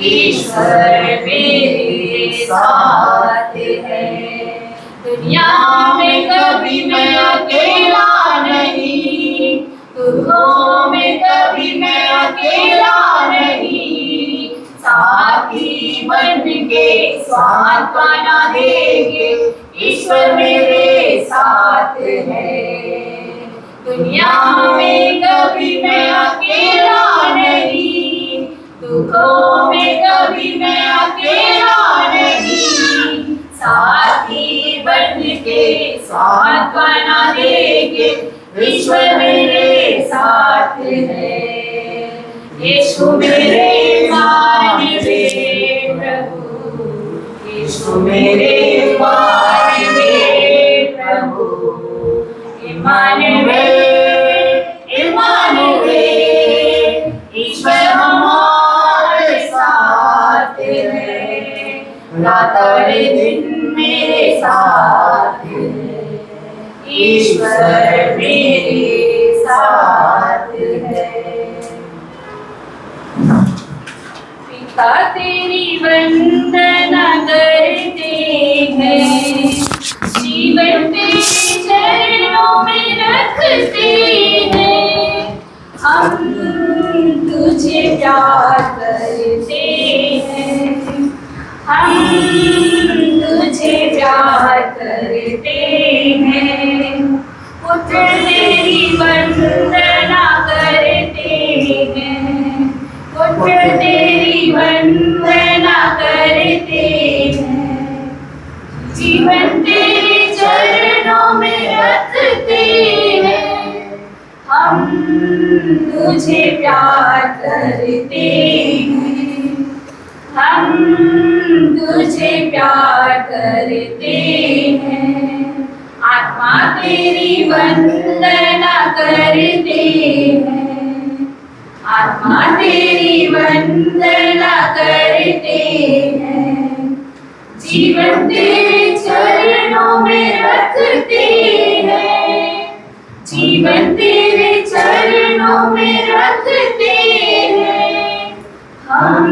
ईश्वर मेरे साथ है। दुनिया में कभी मैं अकेला नहीं, दुखों में कभी मैं अकेला नहीं, साथी बन के सांत्वना देंगे, ईश्वर मेरे साथ है। दुनिया में कभी मैं अकेला नहीं, दुखों में कभी मैं अकेला नहीं, साथी बन के सांत्वना देंगे, ईश्वर मेरे साथ है। यीशु मेरे मानवे प्रभु, यीशु मेरे मानवे प्रभु, इम्मानुएल इम्मानुएल, ईश्वर हमारे साथ है, रात और दिन मेरे साथ है, ईश्वर मेरे साथ है। पिता तेरी वंदना करते हैं, जीवन तेरे चरणों में रखते हैं, हम तुझे प्यार करते हैं, हम तुझे प्यार करते हैं, पुत्र तेरी वंदना करते हैं, पुत्र तेरी वंदना करते हैं, जीवन तेरे चरणों में रखते हैं, हम तुझे प्यार करते हैं, हम तुझे प्यार करते हैं, आत्मा तेरी वंदना करते हैं, आत्मा तेरी वंदना करते हैं, जीवन तेरे चरणों में रखते हैं, जीवन तेरे चरणों में रखते हैं, हम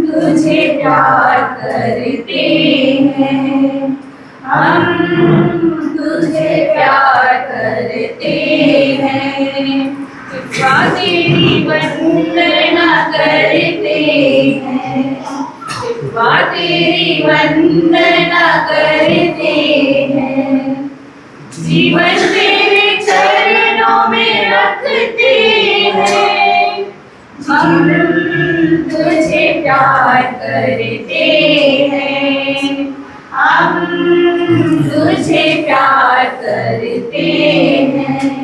तुझे प्यार करते हैं, हम तुझे प्यार करते हैं, कृपा तेरी वंदना करते हैं, कृपा तेरी वंदना करते हैं, जीवन तेरे चरणों में रखते हैं, हम तुझे प्यार करते हैं, हम तुझे प्यार करते हैं।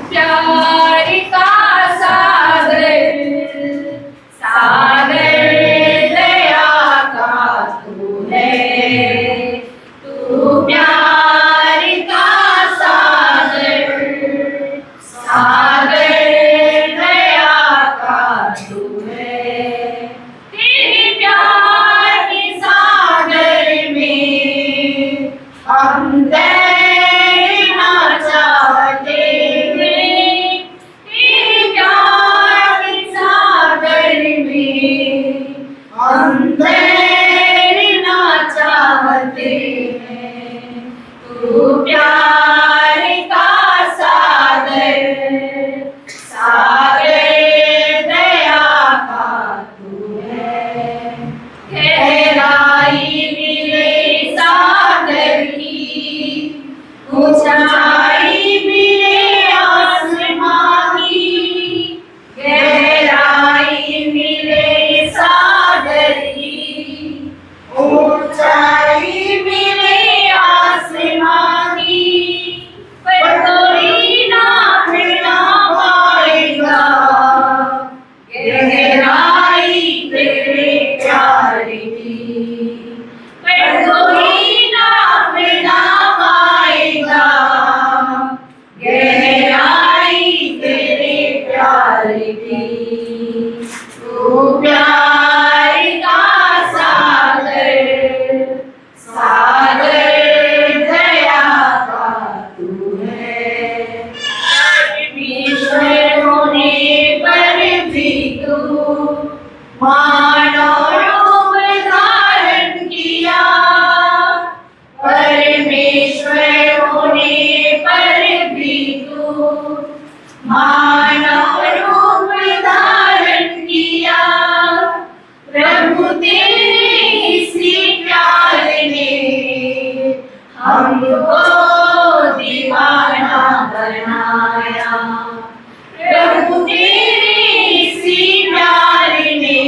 प्यार का सागर, सागर दया का तू है, तू प्यार का सागर, सागर दया का तू है, तेरे प्यार के सागर में हम तैरना चाहते हैं, तेरे प्यार के सागर में हम तैरना चाहते हैं, तू प्यार का सागर, सागर दया का तू है, गहराई मिले सागर की, ऊंचाई मिले आसमां की, गहराई मिले सागर की, ऊंचाई मिले आसमां की, पर कोई नाप ना पाएगा गहराई तेरे प्यार की, पर कोई नाप ना पाएगा गहराई तेरे प्यार की, तू प्यार का सागर, सागर दया का तू है, ईश्वर होने पर भी बनाया। प्रभु तेरे सी प्यार ने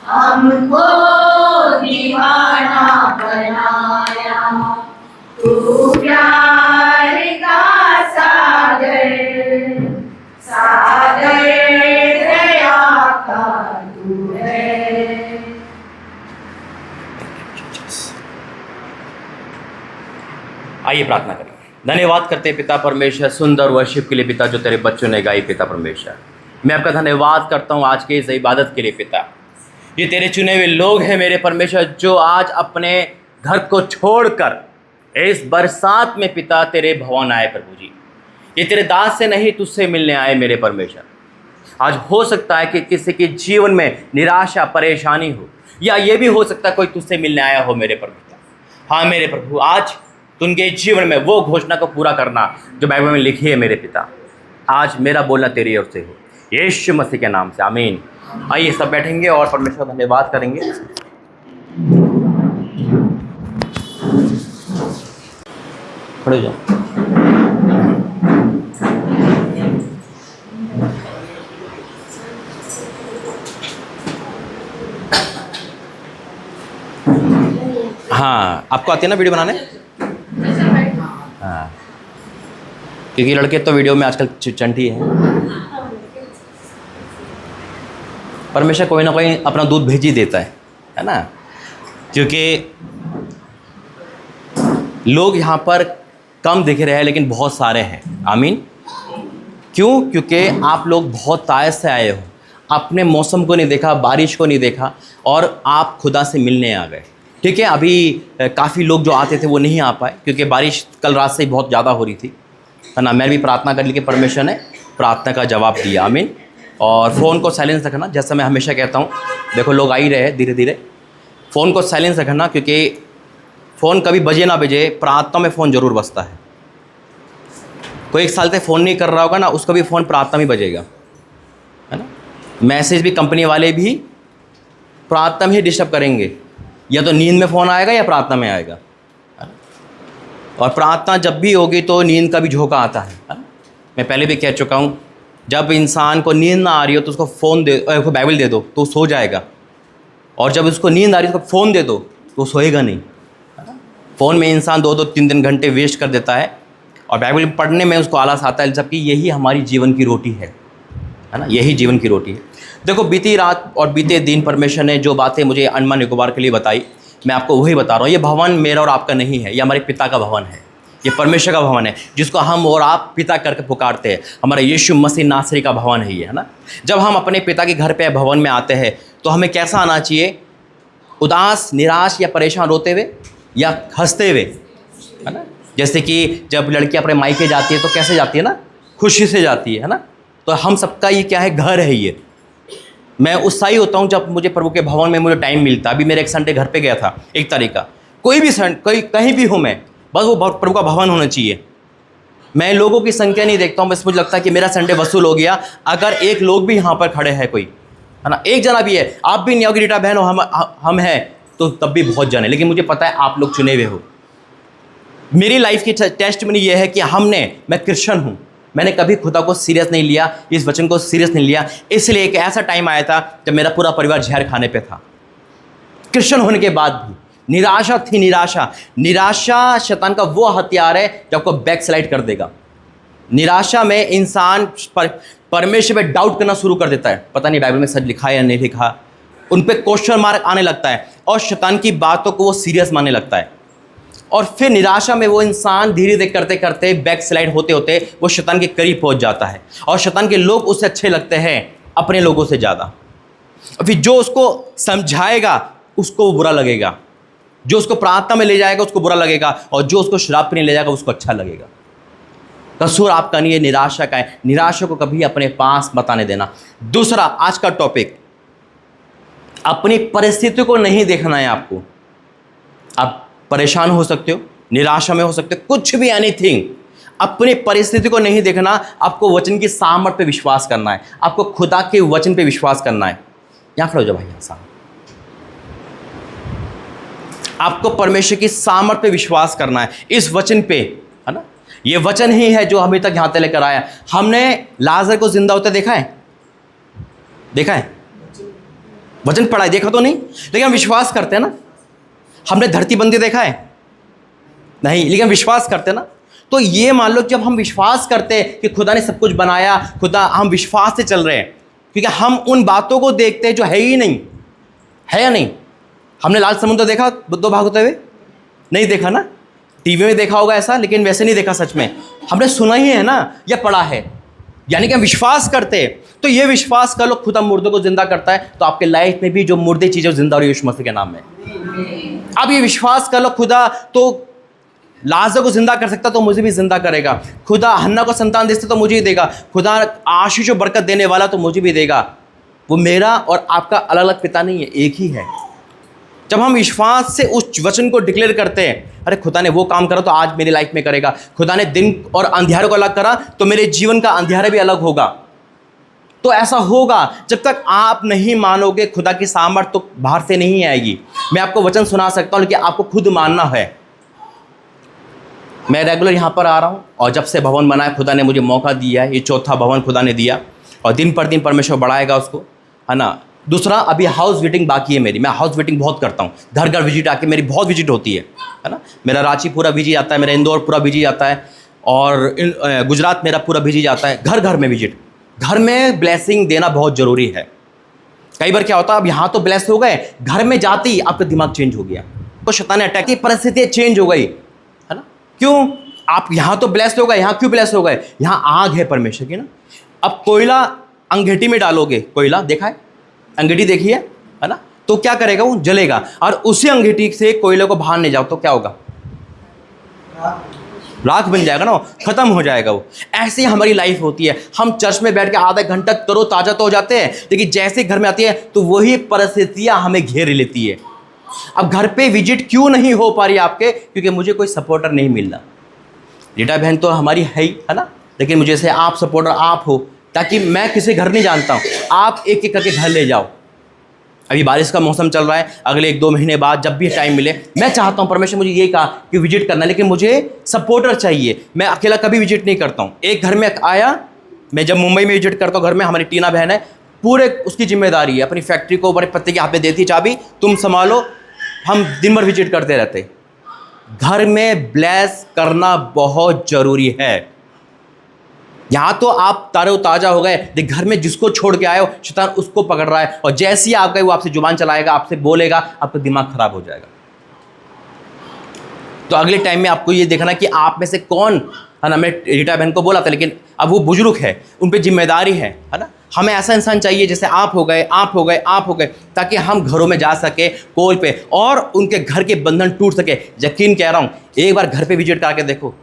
हमको दीवाना बनाया। तू प्यार का सागर, सागर दया का तू है। आइए प्रार्थना करें। धन्यवाद करते हैं पिता परमेश्वर सुंदर वर्शिप के लिए पिता, जो तेरे बच्चों ने गाई पिता परमेश्वर। मैं आपका धन्यवाद करता हूँ आज के इस इबादत के लिए पिता। ये तेरे चुने हुए लोग हैं मेरे परमेश्वर, जो आज अपने घर को छोड़कर इस बरसात में पिता तेरे भवन आए प्रभु जी। ये तेरे दास से नहीं, तुझसे मिलने आए मेरे परमेश्वर। आज हो सकता है कि किसी के जीवन में निराशा परेशानी हो, या ये भी हो सकता है कोई तुझसे मिलने आया हो मेरे परमेश्वर। हाँ मेरे प्रभु, आज तुमके जीवन में वो घोषणा को पूरा करना जो बाइबल में लिखी है मेरे पिता। आज मेरा बोलना तेरी ओर से हो, यीशु मसीह के नाम से, आमीन। आइए सब बैठेंगे और परमेश्वर का धन्यवाद करेंगे। खड़े हो जाओ। हाँ, आपको आती है ना वीडियो बनाने? हाँ, क्योंकि लड़के तो वीडियो में आजकल चंटी है। परमेश्वर कोई ना कोई अपना दूध भेज ही देता है ना। क्योंकि लोग यहाँ पर कम दिख रहे हैं लेकिन बहुत सारे हैं, आमीन। क्यों? क्योंकि आप लोग बहुत तायत से आए हो, अपने मौसम को नहीं देखा, बारिश को नहीं देखा, और आप खुदा से मिलने आ गए। ठीक है, अभी काफ़ी लोग जो आते थे वो नहीं आ पाए क्योंकि बारिश कल रात से ही बहुत ज़्यादा हो रही थी, है ना। मैं भी प्रार्थना कर ली कि परमेश्वर ने प्रार्थना का जवाब दिया, आमीन। और फ़ोन को साइलेंस रखना, जैसा मैं हमेशा कहता हूँ। देखो लोग आ ही रहे धीरे धीरे। फ़ोन को साइलेंस रखना, क्योंकि फ़ोन कभी बजे ना बजे, प्रार्थना में फ़ोन ज़रूर बजता है। कोई एक साल से फ़ोन नहीं कर रहा होगा ना, उसका भी फ़ोन प्रार्थना में बजेगा, है ना। मैसेज भी कंपनी वाले भी प्रार्थना में ही डिस्टर्ब करेंगे, या तो नींद में फ़ोन आएगा या प्रार्थना में आएगा। और प्रार्थना जब भी होगी तो नींद का भी झोंका आता है। मैं पहले भी कह चुका हूँ, जब इंसान को नींद ना आ रही हो तो उसको फ़ोन दे, उसको बाइबल दे दो तो सो जाएगा, और जब उसको नींद आ रही है तो फ़ोन दे दो तो सोएगा नहीं। फ़ोन में इंसान 2-2, 3-3 घंटे वेस्ट कर देता है, और बाइबल पढ़ने में उसको आलस आता है, जबकि यही हमारी जीवन की रोटी है ना। यही जीवन की रोटी है। देखो, बीती रात और बीते दिन परमेश्वर ने जो बातें मुझे अंडमान निकोबार के लिए बताई, मैं आपको वही बता रहा हूँ। ये भवन मेरा और आपका नहीं है, ये हमारे पिता का भवन है, ये परमेश्वर का भवन है, जिसको हम और आप पिता करके पुकारते हैं। हमारा यीशु मसीह नासरी का भवन है ये, है ना। जब हम अपने पिता के घर पे भवन में आते हैं तो हमें कैसा आना चाहिए? उदास, निराश या परेशान, रोते हुए या हंसते हुए, है ना। जैसे कि जब लड़की अपने मायके जाती है तो कैसे जाती है ना, खुशी से जाती है ना। तो हम सबका ये क्या है? घर है ये। मैं उत्साही होता हूँ जब मुझे प्रभु के भवन में मुझे टाइम मिलता है। अभी मेरे एक संडे घर पे गया था, 1 तारीख का। कोई भी कोई कहीं भी हूँ मैं, बस वो प्रभु का भवन होना चाहिए। मैं लोगों की संख्या नहीं देखता हूँ, बस मुझे लगता है कि मेरा संडे वसूल हो गया अगर एक लोग भी यहाँ पर खड़े हैं, कोई, है ना। एक जना भी है, आप भी नहीं होगी, रीटा बहन हो, हम हैं तो तब भी बहुत जने, लेकिन मुझे पता है आप लोग चुने हुए हो। मेरी लाइफ की टेस्ट में ये है कि मैं क्रिश्चियन हूँ, मैंने कभी खुदा को सीरियस नहीं लिया, इस वचन को सीरियस नहीं लिया। इसलिए एक ऐसा टाइम आया था जब मेरा पूरा परिवार जहर खाने पे था। क्रिश्चियन होने के बाद भी निराशा थी। निराशा शैतान का वो हथियार है जो आपको बैक स्लाइड कर देगा। निराशा में इंसान परमेश्वर पे डाउट करना शुरू कर देता है, पता नहीं बाइबल में सच लिखा है या नहीं लिखा। उन पे क्वेश्चन मार्क आने लगता है, और शैतान की बातों को वो सीरियस मानने लगता है। और फिर निराशा में वो इंसान धीरे धीरे करते करते बैक स्लाइड होते होते वो शैतान के करीब पहुंच जाता है, और शैतान के लोग उससे अच्छे लगते हैं अपने लोगों से ज़्यादा। फिर जो उसको समझाएगा उसको वो बुरा लगेगा, जो उसको प्रार्थना में ले जाएगा उसको बुरा लगेगा, और जो उसको शराब पीने ले जाएगा उसको अच्छा लगेगा। कसूर आपका नहीं है, निराशा का है। निराशा को कभी अपने पास बताने देना। दूसरा, आज का टॉपिक, अपनी परिस्थिति को नहीं देखना है आपको। आप परेशान हो सकते हो, निराशा में हो सकते हो, कुछ भी, एनीथिंग। अपनी परिस्थिति को नहीं देखना, आपको वचन की सामर्थ पे विश्वास करना है, आपको खुदा के वचन पे विश्वास करना है। यहां खड़े हो जाओ भाई, यहां सामने। आपको परमेश्वर की सामर्थ पे विश्वास करना है, इस वचन पे, है ना। ये वचन ही है जो हमें तक यहाँ तक लेकर आया। हमने लाजर को जिंदा होते देखा है? देखा है? वचन पढ़ा है, देखा तो नहीं, लेकिन हम विश्वास करते हैं ना। हमने धरती बंदी देखा है? नहीं, लेकिन विश्वास करते हैं ना। तो ये मान लो जब हम विश्वास करते हैं कि खुदा ने सब कुछ बनाया, खुदा, हम विश्वास से चल रहे हैं, क्योंकि हम उन बातों को देखते हैं जो है ही नहीं, है या नहीं? हमने लाल समुद्र देखा दो भाग होते हुए? नहीं देखा ना। टीवी में देखा होगा ऐसा, लेकिन वैसे नहीं देखा सच में। हमने सुना ही है ना, या पढ़ा है, यानी कि हम विश्वास करते हैं। तो ये विश्वास कर लो खुदा मुर्दों को जिंदा करता है, तो आपके लाइफ में भी जो मुर्दे चीज़ें जिंदा हो रही है यीशु मसीह के नाम में। अब ये विश्वास कर लो खुदा तो लाजर को जिंदा कर सकता तो मुझे भी जिंदा करेगा। खुदा हन्ना को संतान देता तो मुझे ही देगा। खुदा आशीष और बरकत देने वाला तो मुझे भी देगा। वो मेरा और आपका अलग अलग पिता नहीं है, एक ही है। जब हम विश्वास से उस वचन को डिक्लेयर करते हैं, अरे खुदा ने वो काम करा तो आज मेरी लाइफ में करेगा, खुदा ने दिन और अंधियारे को अलग करा तो मेरे जीवन का अंधियारा भी अलग होगा। तो ऐसा होगा। जब तक आप नहीं मानोगे खुदा की सामर्थ तो बाहर से नहीं आएगी। मैं आपको वचन सुना सकता हूं, लेकिन आपको खुद मानना है। मैं रेगुलर यहाँ पर आ रहा हूँ, और जब से भवन बनाया खुदा ने मुझे मौका दिया है। ये चौथा भवन खुदा ने दिया, और दिन पर दिन परमेश्वर बढ़ाएगा उसको, है ना। दूसरा, अभी हाउस विजिटिंग बाकी है मेरी। मैं हाउस विजिटिंग बहुत करता हूँ, घर घर विजिट आके मेरी बहुत विजिट होती है ना। मेरा रांची पूरा विजिट आता है, मेरा इंदौर पूरा विजिट आता है, और गुजरात मेरा पूरा विजिट आता है। घर घर में विजिट, घर में ब्लेसिंग देना बहुत ज़रूरी है। कई बार क्या होता है, अब यहाँ तो ब्लेस हो गए, घर में जाते ही आपका दिमाग चेंज हो गया, तो शैतान अटैक की परिस्थितियाँ चेंज हो गई, है ना। क्यों? आप यहाँ तो ब्लेस हो गए, यहाँ क्यों ब्लेस हो गए? यहाँ आग है परमेश्वर की ना। अब कोयला अंगीठी में डालोगे, कोयला देखा है, अंगीठी देखी है ना, तो क्या करेगा? वो जलेगा। और उसी अंगीठी से कोयले को बाहर ले जाओ तो क्या होगा? राख बन जाएगा ना, खत्म हो जाएगा वो। ऐसे ही हमारी लाइफ होती है। हम चर्च में बैठ के आधा घंटा तरो ताजा तो हो जाते हैं, लेकिन जैसे घर में आती है तो वही परिस्थितियां हमें घेर लेती है। अब घर पे विजिट क्यों नहीं हो पा रही आपके? क्योंकि मुझे कोई सपोर्टर नहीं मिल रहा। बेटा बहन तो हमारी है ही, है ना, लेकिन मुझे से आप सपोर्टर आप हो, ताकि मैं किसी घर नहीं जानता हूँ, आप एक एक करके घर ले जाओ। अभी बारिश का मौसम चल रहा है, अगले 1-2 महीने बाद जब भी टाइम मिले, मैं चाहता हूँ परमेश्वर मुझे ये कहा कि विजिट करना, लेकिन मुझे सपोर्टर चाहिए। मैं अकेला कभी विजिट नहीं करता हूँ। एक घर में आया, मैं जब मुंबई में विजिट करता हूँ, घर में हमारी टीना बहन है, पूरे उसकी जिम्मेदारी है, अपनी फैक्ट्री को बड़े पत्ते के हाथ में देती चाबी, तुम संभालो। हम दिन भर विजिट करते रहते। घर में ब्लेस करना बहुत ज़रूरी है। यहाँ तो आप तारे ताज़ा हो गए, लेकिन घर में जिसको छोड़ के आए हो शैतान उसको पकड़ रहा है, और जैसे ही आप गए वो आपसे जुबान चलाएगा, आपसे बोलेगा, आपका दिमाग खराब हो जाएगा। तो अगले टाइम में आपको ये देखना कि आप में से कौन, है ना, मैं रीटा बहन को बोला था, लेकिन अब वो बुजुर्ग है, उन पर जिम्मेदारी है ना। हमें ऐसा इंसान चाहिए जैसे आप हो गए, आप हो गए, आप हो गए, ताकि हम घरों में जा सके कॉल पे, और उनके घर के बंधन टूट सके। यकीन कह रहा हूँ, एक बार घर पे विजिट करके देखो,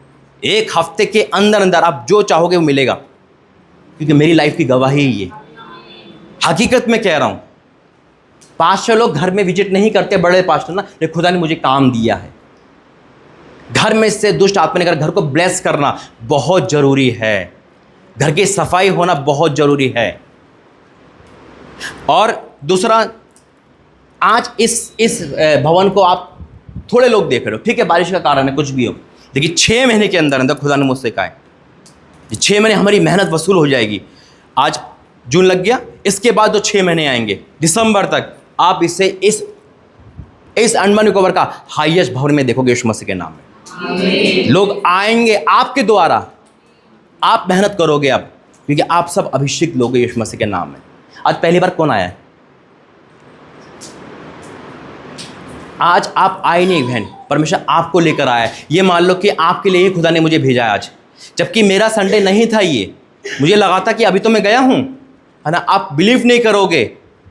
1 हफ्ते के अंदर अंदर आप जो चाहोगे वो मिलेगा, क्योंकि मेरी लाइफ की गवाही ये हकीकत में कह रहा हूँ। पास्टर लोग घर में विजिट नहीं करते, बड़े पास्टर ना, लेकिन खुदा ने मुझे काम दिया है। घर में से दुष्ट आत्मा ने घर को ब्लेस करना बहुत ज़रूरी है। घर की सफाई होना बहुत ज़रूरी है। और दूसरा, आज इस भवन को आप थोड़े लोग देख रहे हो, ठीक है, बारिश का कारण है, कुछ भी हो, लेकिन 6 महीने के अंदर अंदर खुदा ने मुझसे कहा है 6 महीने हमारी मेहनत वसूल हो जाएगी। आज जून लग गया, इसके बाद जो 6 महीने आएंगे दिसंबर तक, आप इसे इस अंडमान निकोबार का हाईएस्ट भवन में देखोगे यीशु मसीह के नाम में। लोग आएंगे आपके द्वारा, आप मेहनत करोगे अब, क्योंकि आप सब अभिषेक लोगे यीशु मसीह के नाम में। आज पहली बार कौन आया है? आज आप आए नहीं बहन, परमेश्वर आपको लेकर आया है। ये मान लो कि आपके लिए ही खुदा ने मुझे भेजा है आज, जबकि मेरा संडे नहीं था। ये मुझे लगा था कि अभी तो मैं गया हूँ, है ना। आप बिलीव नहीं करोगे,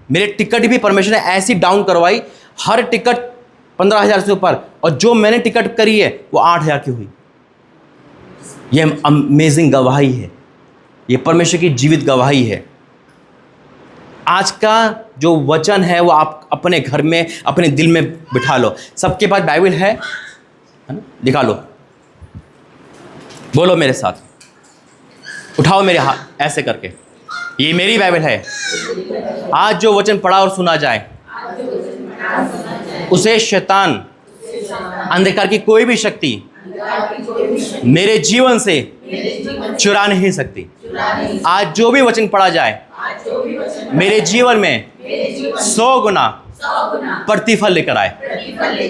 मेरे टिकट भी परमेश्वर ने ऐसी डाउन करवाई, हर टिकट 15,000 से ऊपर, और जो मैंने टिकट करी है वो 8,000 की हुई। ये अमेजिंग गवाही है, ये परमेश्वर की जीवित गवाही है। आज का जो वचन है वो आप अपने घर में, अपने दिल में बिठा लो। सबके पास बाइबल है ना, दिखा लो, बोलो मेरे साथ, उठाओ मेरे हाथ ऐसे करके, ये मेरी बाइबल है। आज जो वचन पढ़ा और सुना जाए, उसे शैतान, अंधकार की कोई भी शक्ति मेरे जीवन से चुरा नहीं सकती। आज जो भी वचन पढ़ा जाए मेरे जीवन में 100 गुना प्रतिफल लेकर आए,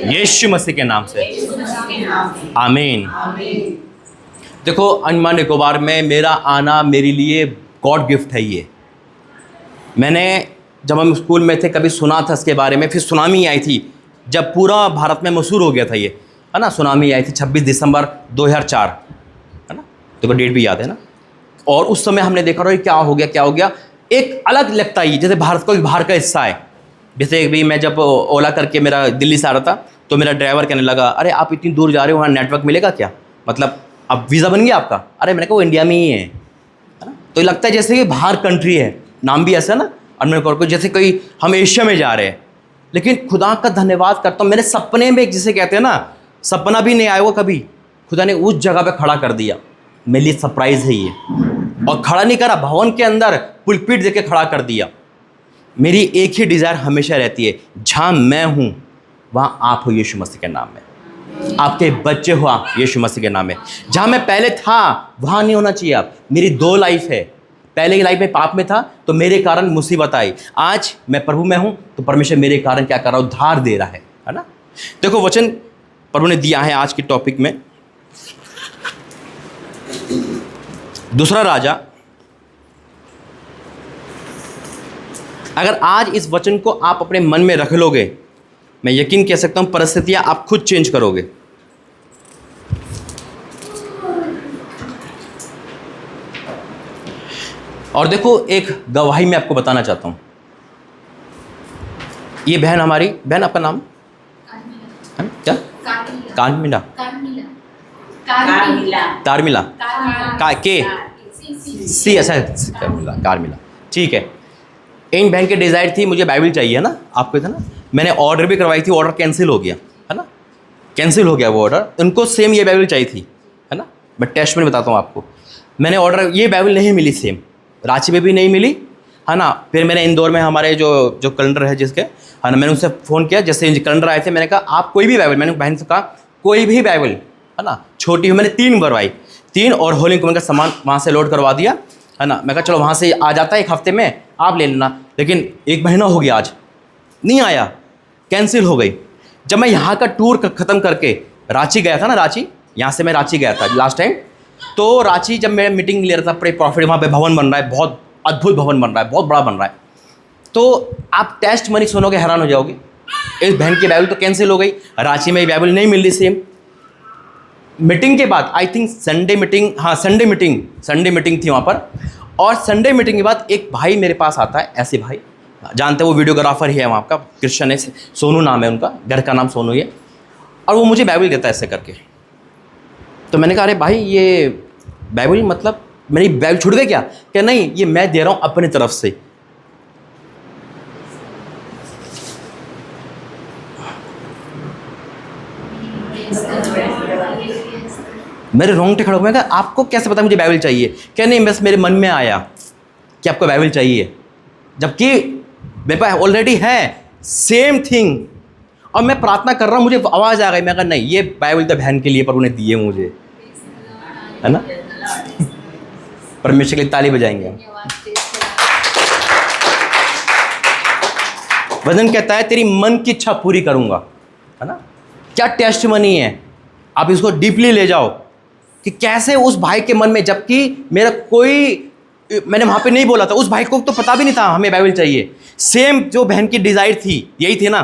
यीशु मसीह के नाम से, आमीन। देखो, अंडमान निकोबार में मेरा आना मेरे लिए गॉड गिफ्ट है। ये मैंने जब हम स्कूल में थे कभी सुना था इसके बारे में, फिर सुनामी आई थी जब पूरा भारत में मशहूर हो गया था ये, है ना। सुनामी आई थी 26 दिसंबर 2004, है ना, तो डेट भी याद है ना। और उस समय हमने देखा रहा क्या हो गया, एक अलग लगता है जैसे भारत का बाहर का हिस्सा है। जैसे भी मैं जब ओला करके मेरा दिल्ली से आ रहा था तो मेरा ड्राइवर कहने लगा, अरे आप इतनी दूर जा रहे हो, वहाँ नेटवर्क मिलेगा क्या, मतलब अब वीज़ा बन गया आपका? अरे मैंने कहा वो इंडिया में ही है ना। तो ये लगता है जैसे कि बाहर कंट्री है, नाम भी ऐसा ना अनमेर को, जैसे कोई हम एशिया में जा रहे हैं। लेकिन खुदा का धन्यवाद करता हूँ, मेरे सपने में जिसे कहते हैं ना, सपना भी नहीं आया वो कभी, खुदा ने उस जगह पे खड़ा कर दिया। मेरे लिए सरप्राइज़ है ये। और खड़ा नहीं करा, भवन के अंदर पुलपिट देके खड़ा कर दिया। मेरी एक ही डिज़ायर हमेशा रहती है, जहाँ मैं हूँ वहाँ आप हो यीशु मसीह के नाम में, आपके बच्चे हो आप यीशु मसीह के नाम में। जहाँ मैं पहले था वहाँ नहीं होना चाहिए आप। मेरी 2 लाइफ है, पहले की लाइफ में पाप में था तो मेरे कारण मुसीबत आई, आज मैं प्रभु में हूँ तो परमेश्वर मेरे कारण क्या कर रहा है, उद्धार दे रहा है ना। देखो वचन प्रभु ने दिया है आज के टॉपिक में, दूसरा राजा। अगर आज इस वचन को आप अपने मन में रख लोगे, मैं यकीन कह सकता हूं परिस्थितियां आप खुद चेंज करोगे। और देखो, एक गवाही मैं आपको बताना चाहता हूं। ये बहन हमारी, बहन आपका नाम है क्या? कार्मिला, तारमिला के सी, अच्छा कार्मिला, ठीक है। इन बहन की डिज़ायर थी मुझे बाइबल चाहिए ना, आपको था ना। मैंने ऑर्डर भी करवाई थी, ऑर्डर कैंसिल हो गया, है ना, कैंसिल हो गया वो ऑर्डर। उनको सेम ये बाइबल चाहिए थी, है ना। मैं टेस्ट में बताता हूँ आपको, मैंने ऑर्डर, ये बाइबल नहीं मिली सेम, रांची में भी नहीं मिली, है ना। फिर मैंने इंदौर में हमारे जो कैलेंडर है जिसके, है ना, मैंने उनसे फ़ोन किया, जैसे कैलेंडर आए थे मैंने कहा आप कोई भी बाइबल, मैंने बहन से कहा कोई भी बाइबल, है ना, छोटी हुई, मैंने 3 भरवाई, 3, और होली को मैंने सामान वहाँ से लोड करवा दिया, है ना। मैं कहा चलो वहाँ से आ जाता है 1 हफ्ते में, आप ले लेना। लेकिन 1 महीना हो गया, आज नहीं आया, कैंसिल हो गई। जब मैं यहाँ का टूर ख़त्म करके रांची गया था ना, रांची, यहाँ से मैं रांची गया था लास्ट टाइम, तो रांची जब मैं मीटिंग ले रहा था, बड़े प्रॉफिट, वहाँ पे भवन बन रहा है, बहुत अद्भुत भवन बन रहा है, बहुत बड़ा बन रहा है। तो आप टेस्ट मनी सुनोगे, हैरान हो जाओगे। इस बहन की बाइबल तो कैंसिल हो गई, रांची में बाइबल नहीं मिल रही सेम। मीटिंग के बाद आई थिंक संडे मीटिंग, हाँ संडे मीटिंग थी वहाँ पर। और संडे मीटिंग के बाद एक भाई मेरे पास आता है, ऐसे भाई जानते हैं, वो वीडियोग्राफर ही है वहाँ का, क्रिश्चियन है, सोनू नाम है उनका, घर का नाम सोनू है। और वो मुझे बाइबल देता है ऐसे करके। तो मैंने कहा अरे भाई ये बाइबल मतलब मेरी बाइबल छूट गई क्या? क्या नहीं, ये मैं दे रहा हूँ अपनी तरफ से। मेरे रोंगटे खड़े हो गए। मैं कहा आपको कैसे पता मुझे बाइबल चाहिए? क्या नहीं, बस मेरे मन में आया कि आपको बाइबल चाहिए, जबकि मेरे पास ऑलरेडी है सेम थिंग, और मैं प्रार्थना कर रहा हूँ, मुझे आवाज़ आ गई। मैं कहा नहीं, ये बाइबल तो बहन के लिए प्रभु ने दी है मुझे, है ना। परमेश्वर के लिए ताली बजाएंगे हम। वचन कहता है तेरी मन की इच्छा पूरी करूँगा, है ना। क्या टेस्टमनी है, आप इसको डीपली ले जाओ कि कैसे उस भाई के मन में, जबकि मेरा कोई, मैंने वहाँ पे नहीं बोला था, उस भाई को तो पता भी नहीं था हमें बाइबल चाहिए। सेम जो बहन की डिज़ायर थी यही थी ना,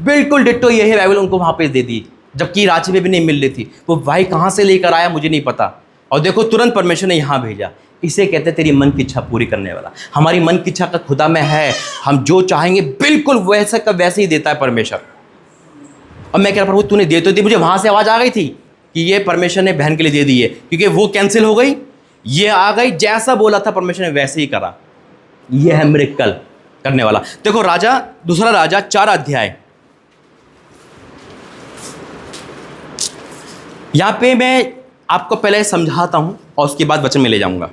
बिल्कुल डिट्टो यही बाइबल उनको वहाँ पे दे दी, जबकि रांची में भी नहीं मिल रही थी। वो भाई कहाँ से लेकर आया मुझे नहीं पता, और देखो तुरंत परमेश्वर ने यहाँ भेजा। इसे कहते तेरी मन की इच्छा पूरी करने वाला। हमारी मन की इच्छा का खुदा में है, हम जो चाहेंगे बिल्कुल वैसे का वैसे ही देता है परमेश्वर। और मैं कह रहा प्रभु तूने दे तो दी, मुझे वहाँ से आवाज़ आ गई थी कि ये परमेश्वर ने बहन के लिए दे दी है, क्योंकि वो कैंसिल हो गई, ये आ गई, जैसा बोला था परमेश्वर ने वैसे ही करा। ये है मिरेकल करने वाला। देखो राजा, दूसरा राजा 4 अध्याय, यहां पे मैं आपको पहले समझाता हूं और उसके बाद वचन में ले जाऊंगा।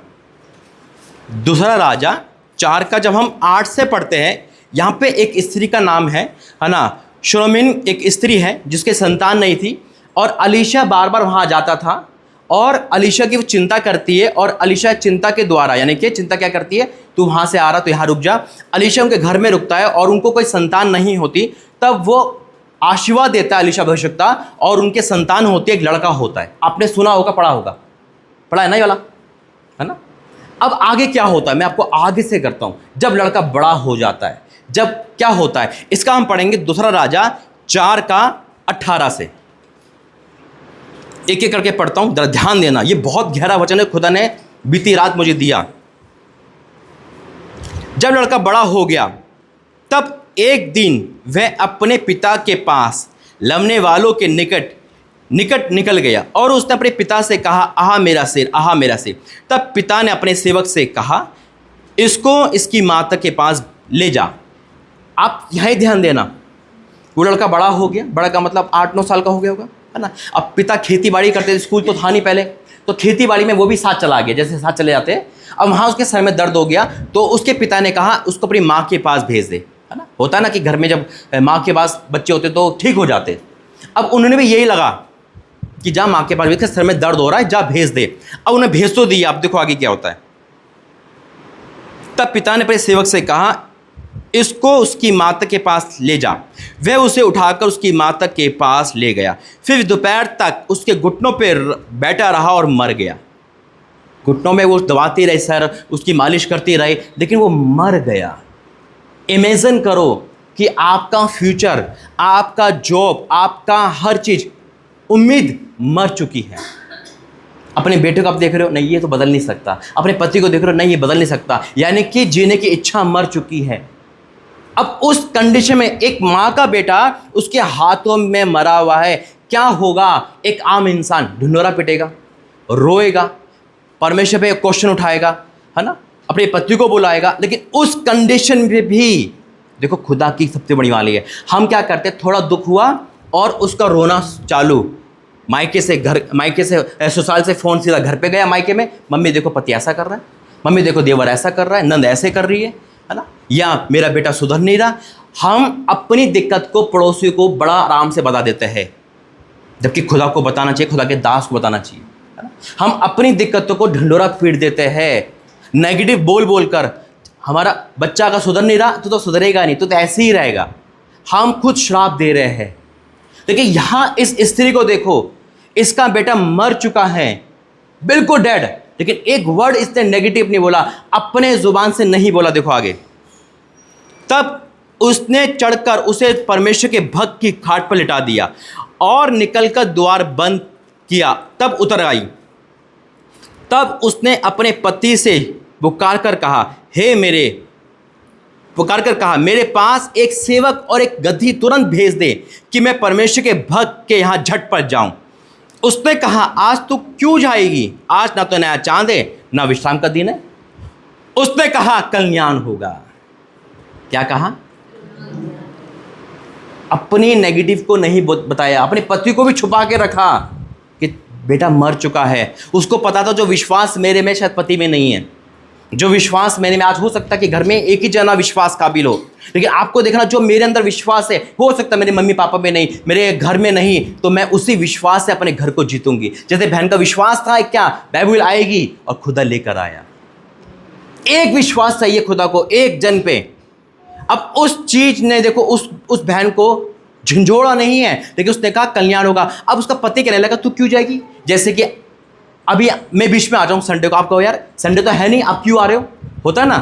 दूसरा राजा 4 का जब हम 8 से पढ़ते हैं, यहां पे एक स्त्री का नाम है ना, शुरमिन एक स्त्री है जिसके संतान नहीं थी। और अलीशा बार बार वहाँ जाता था और अलीशा की वो चिंता करती है और अलीशा चिंता के द्वारा, यानी कि चिंता क्या करती है, तू वहाँ से आ रहा तो यहाँ रुक जा। अलीशा उनके घर में रुकता है और उनको कोई संतान नहीं होती, तब वो आशीर्वाद देता है अलीशा भविष्यवक्ता और उनके संतान होती है, एक लड़का होता है। आपने सुना होगा, पढ़ा होगा, पढ़ा है ना ये वाला, है ना। अब आगे क्या होता है मैं आपको आगे से करता हूँ। जब लड़का बड़ा हो जाता है, जब क्या होता है इसका हम पढ़ेंगे दूसरा राजा 4:18 से। एक एक करके पढ़ता हूं, जरा ध्यान देना, ये बहुत गहरा वचन है, खुदा ने बीती रात मुझे दिया। जब लड़का बड़ा हो गया तब एक दिन वह अपने पिता के पास लमने वालों के निकट निकल गया और उसने अपने पिता से कहा, आहा मेरा सिर, आहा मेरा सिर। तब पिता ने अपने सेवक से कहा, इसको इसकी माता के पास ले जा। आप यही ध्यान देना, वो लड़का बड़ा हो गया, बड़ा का मतलब 8-9 साल का हो गया होगा, है ना। अब पिता खेती बाड़ी करते थे, स्कूल तो था नहीं पहले, तो खेती बाड़ी में वो भी साथ चला गया, जैसे साथ चले जाते हैं। अब वहाँ उसके सर में दर्द हो गया तो उसके पिता ने कहा उसको अपनी माँ के पास भेज दे, है ना। होता है ना कि घर में जब माँ के पास बच्चे होते तो ठीक हो जाते। अब उन्होंने भी यही लगा कि जा माँ के पास भेज, सर में दर्द हो रहा है, जा भेज दे। अब उन्हें भेज तो दिया, अब देखो आगे क्या होता है। तब पिता ने अपने सेवक से कहा, इसको उसकी माता के पास ले जा। वह उसे उठाकर उसकी माता के पास ले गया। फिर दोपहर तक उसके घुटनों पर बैठा रहा और मर गया। घुटनों में वो दबाती रही, सर उसकी मालिश करती रही, लेकिन वो मर गया। इमेजिन करो कि आपका फ्यूचर, आपका जॉब, आपका हर चीज़, उम्मीद मर चुकी है। अपने बेटे को आप देख रहे हो, नहीं ये तो बदल नहीं सकता। अपने पति को देख रहे हो, नहीं ये बदल नहीं सकता, यानी कि जीने की इच्छा मर चुकी है। अब उस कंडीशन में एक माँ का बेटा उसके हाथों में मरा हुआ है, क्या होगा। एक आम इंसान ढिंढोरा पिटेगा, रोएगा, परमेश्वर पे क्वेश्चन उठाएगा, है ना, अपने पति को बुलाएगा। लेकिन उस कंडीशन में भी देखो खुदा की सबसे बड़ी वाली है, हम क्या करते हैं, थोड़ा दुख हुआ और उसका रोना चालू, मायके से ससुराल से फ़ोन सीधा घर पे गया मायके में, मम्मी देखो पति ऐसा कर रहा है, मम्मी देखो देवर ऐसा कर रहा है, नंद ऐसे कर रही है ना, या मेरा बेटा सुधर नहीं रहा। हम अपनी दिक्कत को पड़ोसी को बड़ा आराम से बता देते हैं, जबकि खुदा को बताना चाहिए, खुदा के दास को बताना चाहिए, है ना। हम अपनी दिक्कतों को ढिंढोरा पीट देते हैं, नेगेटिव बोल बोल कर। हमारा बच्चा अगर सुधर नहीं रहा तो सुधरेगा नहीं, तो ऐसे ही रहेगा। हम खुद श्राप दे रहे हैं। लेकिन यहाँ इस स्त्री को देखो, इसका बेटा मर चुका है, बिल्कुल डेड, लेकिन एक वर्ड इसने नेगेटिव नहीं बोला, अपने जुबान से नहीं बोला। देखो आगे, तब उसने चढ़कर उसे परमेश्वर के भक्त की खाट पर लिटा दिया और निकलकर द्वार बंद किया। तब उतर आई। तब उसने अपने पति से पुकार कर कहा, मेरे पास एक सेवक और एक गदही तुरंत भेज दे कि मैं परमेश्वर के भक्त के यहाँ झटपट जाऊं। उसने कहा, आज तू क्यों जाएगी, आज ना तो नया चांद है ना विश्राम का दिन है। उसने कहा, कल्याण होगा। क्या कहा, अपनी नेगेटिव को नहीं बताया, अपने पति को भी छुपा के रखा कि बेटा मर चुका है। उसको पता था जो विश्वास मेरे में शायद पति में नहीं है, जो विश्वास मेरे में, आज हो सकता है कि घर में एक ही जना विश्वास काबिल हो, लेकिन आपको देखना जो मेरे अंदर विश्वास है, हो सकता है मेरे मम्मी पापा में नहीं, मेरे घर में नहीं, तो मैं उसी विश्वास से अपने घर को जीतूंगी। जैसे बहन का विश्वास था क्या, बाइबल आएगी और खुदा लेकर आया। एक विश्वास चाहिए खुदा को, एक जन पे। अब उस चीज ने देखो उस बहन को झंझोड़ा नहीं है, लेकिन उसने कहा कल्याण होगा। अब उसका पति कहने लगा, तू क्यों जाएगी। जैसे कि अभी मैं बीच में आ जाऊं संडे को, आप कहो यार संडे तो है नहीं, आप क्यों आ रहे हो। होता है ना,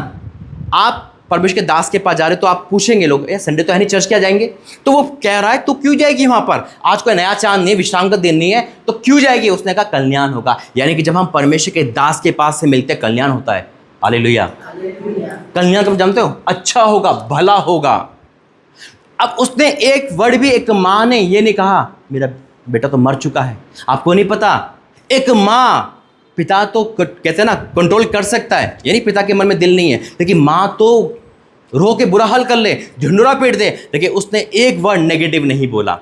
आप परमेश्वर के दास के पास जा रहे हो तो आप पूछेंगे लोग, यार संडे तो है नहीं, चर्च क्या जाएंगे। तो वो कह रहा है तू क्यों जाएगी वहां पर, आज कोई नया चांद नहीं, विश्राम का दिन नहीं है, तो क्यों जाएगी। उसने कहा कल्याण होगा। यानी कि जब हम परमेश्वर के दास के पास से मिलते हैं, कल्याण होता है। हालेलुया। कल्याण कब जानते हो, अच्छा होगा, भला होगा। अब उसने एक वर्ड भी, एक माँ ने ये नहीं कहा मेरा बेटा तो मर चुका है। आपको नहीं पता, एक माँ, पिता तो कहते हैं ना कंट्रोल कर सकता है, यानी पिता के मन में दिल नहीं है, लेकिन माँ तो रो के बुरा हाल कर ले, ढिंढोरा पीट दे, लेकिन उसने एक वर्ड नेगेटिव नहीं बोला।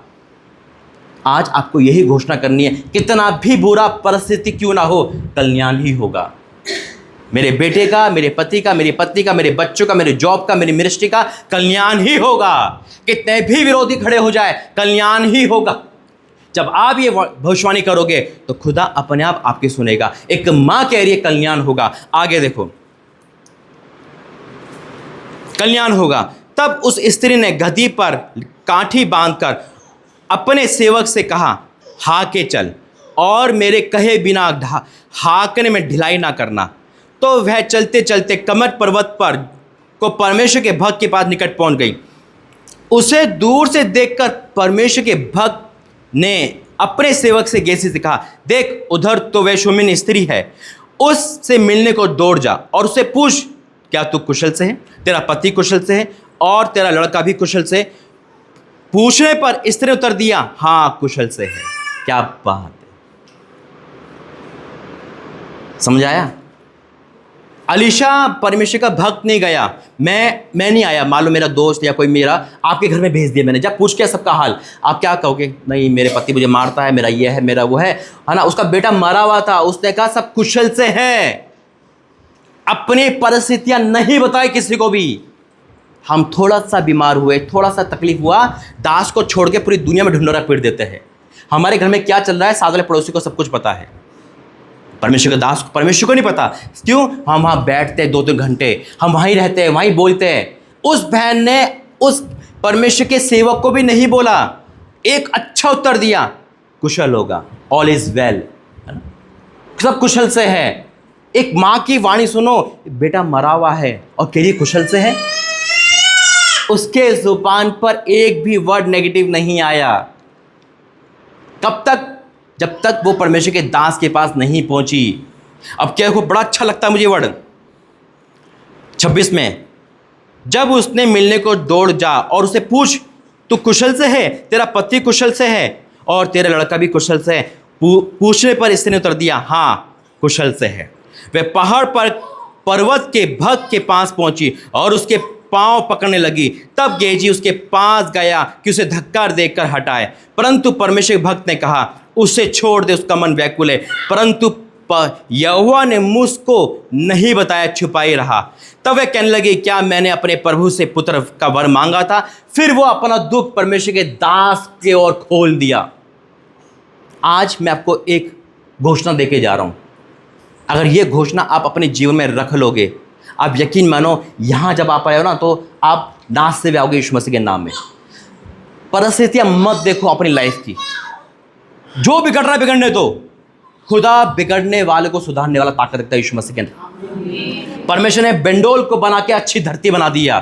आज आपको यही घोषणा करनी है, कितना भी बुरा परिस्थिति क्यों ना हो, कल्याण ही होगा। मेरे बेटे का, मेरे पति का, मेरी पत्नी का, मेरे बच्चों का, मेरे जॉब का, मेरी मिनिस्ट्री का कल्याण ही होगा। कितने भी विरोधी खड़े हो जाए, कल्याण ही होगा। जब आप ये भविष्यवाणी करोगे तो खुदा अपने आप आपकी सुनेगा। एक माँ कह रही है कल्याण होगा, आगे देखो, कल्याण होगा। तब उस स्त्री ने गदही पर काठी बांधकर अपने सेवक से कहा, हाके चल और मेरे कहे बिना हाकने में ढिलाई ना करना। तो वह चलते चलते कमर पर्वत पर को परमेश्वर के भक्त के पास निकट पहुंच गई। उसे दूर से देखकर परमेश्वर के भक्त ने अपने सेवक से गेसी से कहा, देख उधर तो वह शून्य स्त्री है, उससे मिलने को दौड़ जा और उससे पूछ, क्या तू कुशल से है, तेरा पति कुशल से है और तेरा लड़का भी कुशल से? पूछने पर स्त्री ने उत्तर दिया, हाँ कुशल से है। क्या बात है, समझ आया? अलीशा परमेश्वर का भक्त नहीं गया, मैं नहीं आया, मान लो मेरा दोस्त या कोई मेरा आपके घर में भेज दिया मैंने, जब पूछ के सबका हाल, आप क्या कहोगे? नहीं मेरे पति मुझे मारता है, मेरा ये है, मेरा वो है ना। उसका बेटा मरा हुआ था, उसने कहा सब कुशल से है। अपनी परिस्थितियां नहीं बताई किसी को भी। हम थोड़ा सा बीमार हुए, थोड़ा सा तकलीफ हुआ, दास को छोड़ के पूरी दुनिया में ढिंढोरा पीट देते हैं। हमारे घर में क्या चल रहा है साथ वाले पड़ोसी को सब कुछ पता है, परमेश्वर का दास परमेश्वर को नहीं पता। क्यों? हम वहाँ बैठते 2-3 घंटे, हम वहीं रहते हैं, वहीं बोलते हैं। उस बहन ने उस परमेश्वर के सेवक को भी नहीं बोला, एक अच्छा उत्तर दिया, कुशल होगा, ऑल इज वेल, सब कुशल से है। एक माँ की वाणी सुनो, बेटा मरा हुआ है और कह रही कुशल से है। उसके जुबान पर एक भी वर्ड नेगेटिव नहीं आया। कब तक? जब तक वो परमेश्वर के दास के पास नहीं पहुंची। अब क्या को बड़ा अच्छा लगता है मुझे वर्ड 26 में, जब उसने मिलने को दौड़ जा और उसे पूछ, तू कुशल से है, तेरा पति कुशल से है और तेरा लड़का भी कुशल से है? पूछने पर इसने उत्तर दिया, हाँ कुशल से है। वह पहाड़ पर पर्वत के भक्त के पास पहुंची और उसके पांव पकड़ने लगी। तब गेजी उसके पास गया कि उसे धक्का देकर हटाए, परंतु परमेश्वर के भक्त ने कहा, उसे छोड़ दे, उसका मन व्याकुल है। परंतु यहोवा ने मुझको नहीं बताया, छुपाई रहा। तब वह कहने लगी, क्या मैंने अपने प्रभु से पुत्र का वर मांगा था? फिर वो अपना दुख परमेश्वर के दास के ओर खोल दिया। आज मैं आपको एक घोषणा देके जा रहा हूं। अगर ये घोषणा आप अपने जीवन में रख लोगे, आप यकीन मानो यहाँ जब आप आए हो ना, तो आप नाच से भी आओगे यीशु मसीह के नाम में। परिस्थितियां मत देखो अपनी लाइफ की, जो बिगड़ रहा है बिगड़ने दो। खुदा बिगड़ने वाले को सुधारने वाला ताकत रखता है यीशु मसीह के अंदर। परमेश्वर ने बेंडोल को बना के अच्छी धरती बना दिया।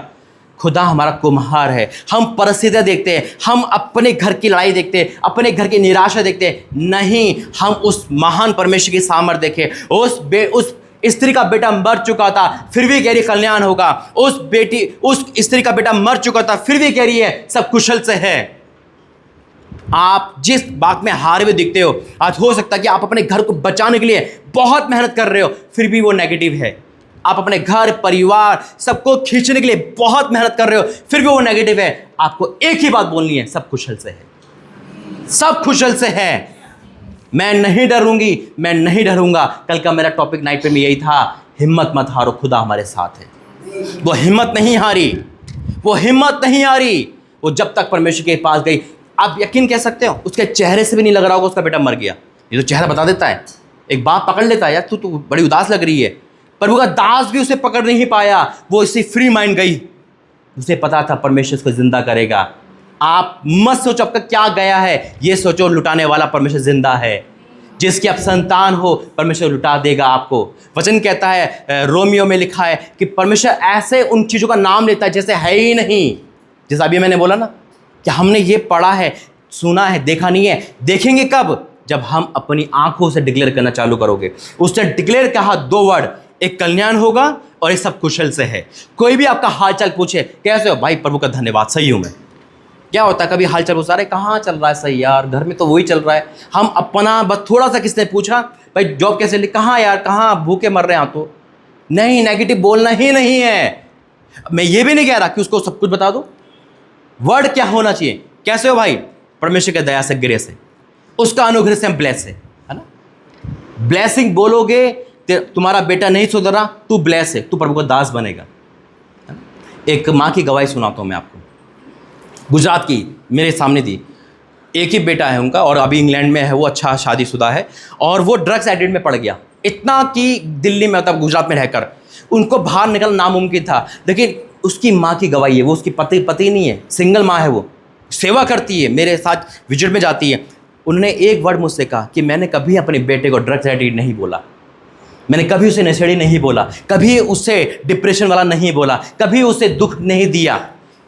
खुदा हमारा कुम्हार है। हम परिस्थितियां देखते हैं, हम अपने घर की लड़ाई देखते हैं, अपने घर की निराशा देखते हैं, नहीं, हम उस महान परमेश्वर की सामर्थ देखें। उस स्त्री का बेटा मर चुका था, फिर भी कह रही कल्याण होगा। उस स्त्री का बेटा मर चुका था, फिर भी कह रही है सब कुशल से है। आप जिस बात में हारे हुए दिखते हो, आज हो सकता है कि आप अपने घर को बचाने के लिए बहुत मेहनत कर रहे हो, फिर भी वो नेगेटिव है। आप अपने घर परिवार सबको खींचने के लिए बहुत मेहनत कर रहे हो, फिर भी वो नेगेटिव है। आपको एक ही बात बोलनी है, सब कुशल से है, सब कुशल से है। मैं नहीं डरूंगी, मैं नहीं डरूंगा। कल का मेरा टॉपिक नाइट पे में यही था, हिम्मत मत हारो, खुदा हमारे साथ है। वो हिम्मत नहीं हारी, वो हिम्मत नहीं हारी। वो जब तक परमेश्वर के पास गई, आप यकीन कह सकते हो, उसके चेहरे से भी नहीं लग रहा होगा उसका बेटा मर गया। ये तो चेहरा बता देता है। एक बाप पकड़ लेता है, यार तू बड़ी उदास लग रही है, पर वो दास भी उसे पकड़ नहीं पाया। वो इसी फ्री माइंड गई, उसे पता था परमेश्वर उसको जिंदा करेगा। आप मत सोचो आपका क्या गया है, ये सोचो लुटाने वाला परमेश्वर जिंदा है। जिसकी आप संतान हो, परमेश्वर लुटा देगा आपको। वचन कहता है, रोमियो में लिखा है कि परमेश्वर ऐसे उन चीज़ों का नाम लेता है जैसे है ही नहीं। जैसा अभी मैंने बोला ना कि हमने ये पढ़ा है, सुना है, देखा नहीं है। देखेंगे कब? जब हम अपनी आंखों से डिक्लेयर करना चालू करोगे। उसने डिक्लेयर कहा 2 वर्ड, एक कल्याण होगा और एक सब कुशल से है। कोई भी आपका हालचाल पूछे, कैसे हो भाई? प्रभु का धन्यवाद, सही हूं मैं। क्या होता है कभी हालचाल पूछा, अरे कहाँ चल रहा है? सही यार, घर में तो वही चल रहा है। हम अपना बस थोड़ा सा किसने पूछा, भाई जॉब कैसे चली? कहाँ यार, कहाँ भूखे मर रहे हैं? तो नहीं, नेगेटिव बोलना ही नहीं है। मैं ये भी नहीं कह रहा कि उसको सब कुछ बता दो। वर्ड क्या होना चाहिए, कैसे हो भाई? परमेश्वर के दया से, ग्रेस से, उसका अनुग्रह से हम ब्लेस है ना। ब्लेसिंग बोलोगे, तुम्हारा बेटा नहीं सुधर रहा, तू ब्लेस है, तू प्रभु का दास बनेगा। एक माँ की गवाही सुनाता हूँ मैं आपको, गुजरात की, मेरे सामने थी। एक ही बेटा है उनका और अभी इंग्लैंड में है, वो अच्छा शादीशुदा है, और वो ड्रग्स एडिक्ट में पड़ गया। इतना कि दिल्ली में, मतलब गुजरात में रहकर उनको बाहर निकलना नामुमकिन था। लेकिन उसकी माँ की गवाही है, वो उसकी पति नहीं है, सिंगल माँ है, वो सेवा करती है, मेरे साथ विजिट में जाती है। उन्होंने एक वर्ड मुझसे कहा कि मैंने कभी अपने बेटे को ड्रग्स एडिक्ट नहीं बोला, मैंने कभी उसे नशेड़ी नहीं बोला, कभी उससे डिप्रेशन वाला नहीं बोला, कभी उसे दुख नहीं दिया।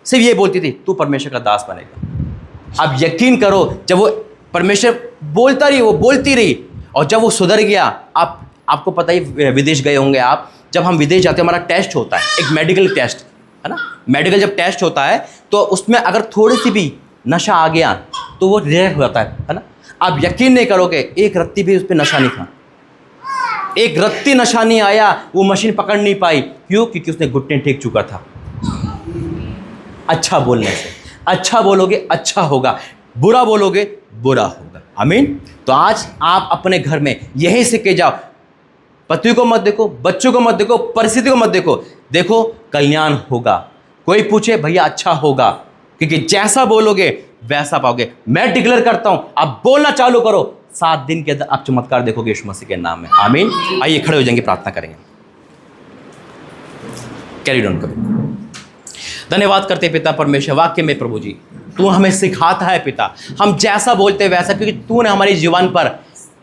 सिर्फ ये बोलती थी तू परमेश्वर का दास बनेगा। आप यकीन करो, जब वो परमेश्वर बोलता रही, वो बोलती रही, और जब वो सुधर गया, आपको पता ही, विदेश गए होंगे आप, जब हम विदेश जाते हैं हमारा टेस्ट होता है, एक मेडिकल टेस्ट है ना। मेडिकल जब टेस्ट होता है तो उसमें अगर थोड़ी सी भी नशा आ गया तो वो रिजेक्ट हो जाता है ना। आप यकीन नहीं करोगे, एक रत्ती भी उस पर नशा नहीं था, एक रत्ती नशा नहीं आया, वो मशीन पकड़ नहीं पाई। क्यों? क्योंकि उसने घुटने टेक चुका था। अच्छा बोलने से, अच्छा बोलोगे अच्छा होगा, बुरा बोलोगे बुरा होगा। आमीन। तो आज आप अपने घर में यही सीख के जाओ, पति को मत देखो, बच्चों को मत देखो, परिस्थिति को मत देखो, देखो कल्याण होगा। कोई पूछे भैया अच्छा होगा, क्योंकि जैसा बोलोगे वैसा पाओगे। मैं डिक्लेयर करता हूं, आप बोलना चालू करो, 7 दिन के अंदर आप चमत्कार देखोगे यीशु मसीह के नाम में। आमीन। आइए खड़े हो जाएंगे, प्रार्थना करेंगे। कैरी डाउन करो। धन्यवाद करते पिता परमेश्वर वाक्य में, प्रभु जी तू हमें सिखाता है पिता, हम जैसा बोलते वैसा, क्योंकि तूने हमारे जीवन पर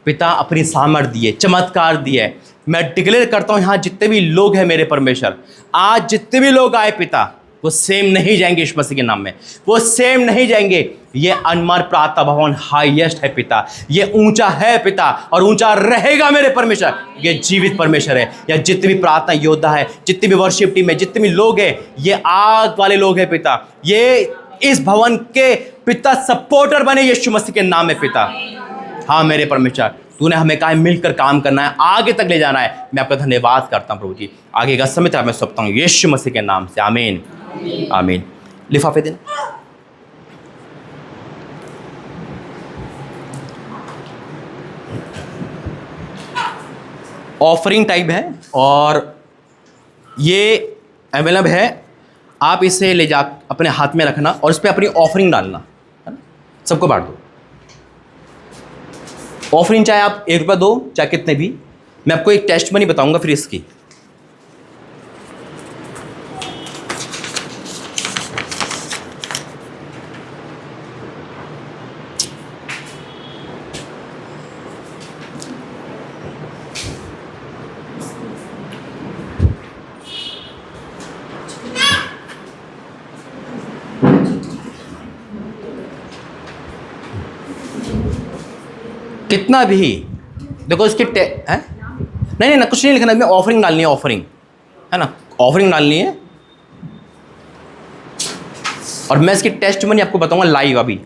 पिता अपनी सामर्थ दिए, चमत्कार दिए। मैं डिक्लेयर करता हूँ यहाँ जितने भी लोग हैं मेरे परमेश्वर, आज जितने भी लोग आए पिता, वो सेम नहीं जाएंगे यीशु मसीह के नाम में, वो सेम नहीं जाएंगे। ये अनमोल प्रार्थना भवन हाईएस्ट है पिता, ये ऊंचा है पिता, और ऊंचा रहेगा मेरे परमेश्वर। ये जीवित परमेश्वर है। या जितने भी प्रार्थना योद्धा है, जितनी भी वर्शिप टीम है, जितने भी लोग हैं, ये आग वाले लोग हैं पिता, ये इस भवन के पिता सपोर्टर बने यीशु मसीह के नाम में पिता। हाँ मेरे परमेश्वर, तूने हमें कहा मिलकर काम करना है, आगे तक ले जाना है। मैं आपका धन्यवाद करता हूँ प्रभु जी। आगे का समय तक मैं सौंपता हूँ यीशु मसीह के नाम से। आमीन आमीन। लिफाफे दिन ऑफरिंग टाइप है और ये अवेलेबल है। आप इसे ले जा अपने हाथ में रखना और इस पर अपनी ऑफरिंग डालना, है ना। सबको बांट दो ऑफरिंग, चाहे आप 1 रुपया दो चाहे कितने भी। मैं आपको एक टेस्ट मनी बताऊंगा फिर इसकी। कितना भी देखो इसके है नहीं ना, कुछ नहीं लिखना, इसमें ऑफरिंग डालनी है, ऑफरिंग है ना, ऑफरिंग डालनी है। और मैं इसकी टेस्ट मनी आपको बताऊंगा लाइव अभी।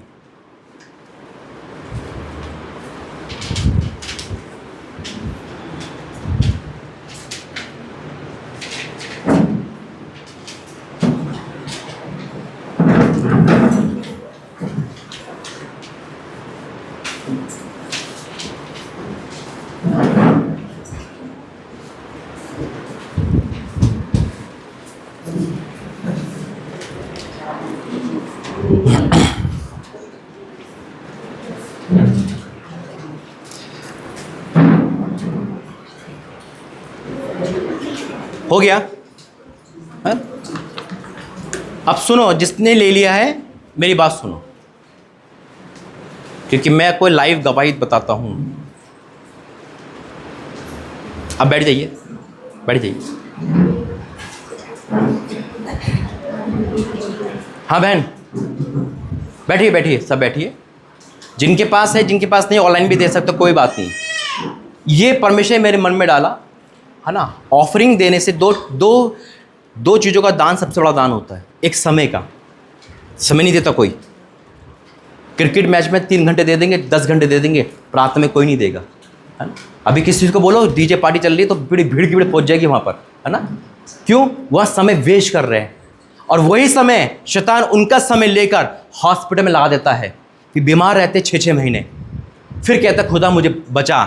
हो गया है? अब सुनो, जिसने ले लिया है मेरी बात सुनो, क्योंकि मैं कोई लाइव गवाही बताता हूं। अब बैठ जाइए, बैठ जाइए। हाँ बहन, बैठिए बैठिए, सब बैठिए। जिनके पास है, जिनके पास नहीं, ऑनलाइन भी दे सकते, कोई बात नहीं। ये परमेश्वर मेरे मन में डाला है ना। ऑफरिंग देने से दो चीज़ों का दान सबसे बड़ा दान होता है। एक समय का, समय नहीं देता कोई। क्रिकेट मैच में 3 घंटे दे देंगे, 10 घंटे दे देंगे, प्रार्थना में कोई नहीं देगा, है ना। अभी किसी चीज़ को बोलो डीजे पार्टी चल रही है तो भीड़ की भीड़ पहुंच जाएगी वहाँ पर, है ना। क्यों? वह समय वेस्ट कर रहे हैं, और वही समय शैतान उनका समय लेकर हॉस्पिटल में लगा देता है कि बीमार रहते 6-6 महीने। फिर कहता खुदा मुझे बचा।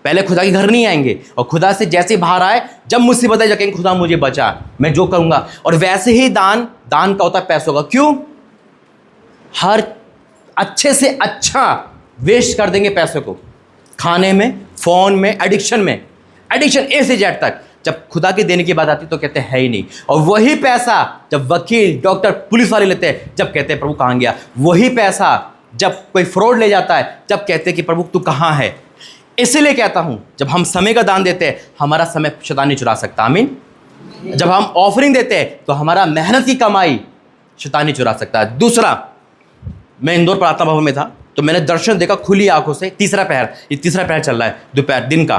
पहले खुदा के घर नहीं आएंगे, और खुदा से जैसे बाहर आए, जब मुसीबत है जाके खुदा मुझे बचा, मैं जो करूँगा। और वैसे ही दान का होता है पैसों का। क्यों? हर अच्छे से अच्छा वेस्ट कर देंगे पैसे को, खाने में, फ़ोन में, एडिक्शन में, एडिक्शन ए से जेड तक। जब खुदा के देने की बात आती तो कहते हैं है ही नहीं। और वही पैसा जब वकील, डॉक्टर, पुलिस वाले लेते हैं, जब कहते हैं प्रभु कहाँ गया। वही पैसा जब कोई फ्रॉड ले जाता है, जब कहते हैं कि प्रभु तू कहाँ है। इसीलिए कहता हूँ, जब हम समय का दान देते हैं, हमारा समय शैतान नहीं चुरा सकता। आमीन। जब हम ऑफरिंग देते हैं तो हमारा मेहनत की कमाई शैतान नहीं चुरा सकता। दूसरा, मैं इंदौर प्रार्थना भवन में था तो मैंने दर्शन देखा खुली आंखों से। तीसरा पहर चल रहा है दोपहर दिन का,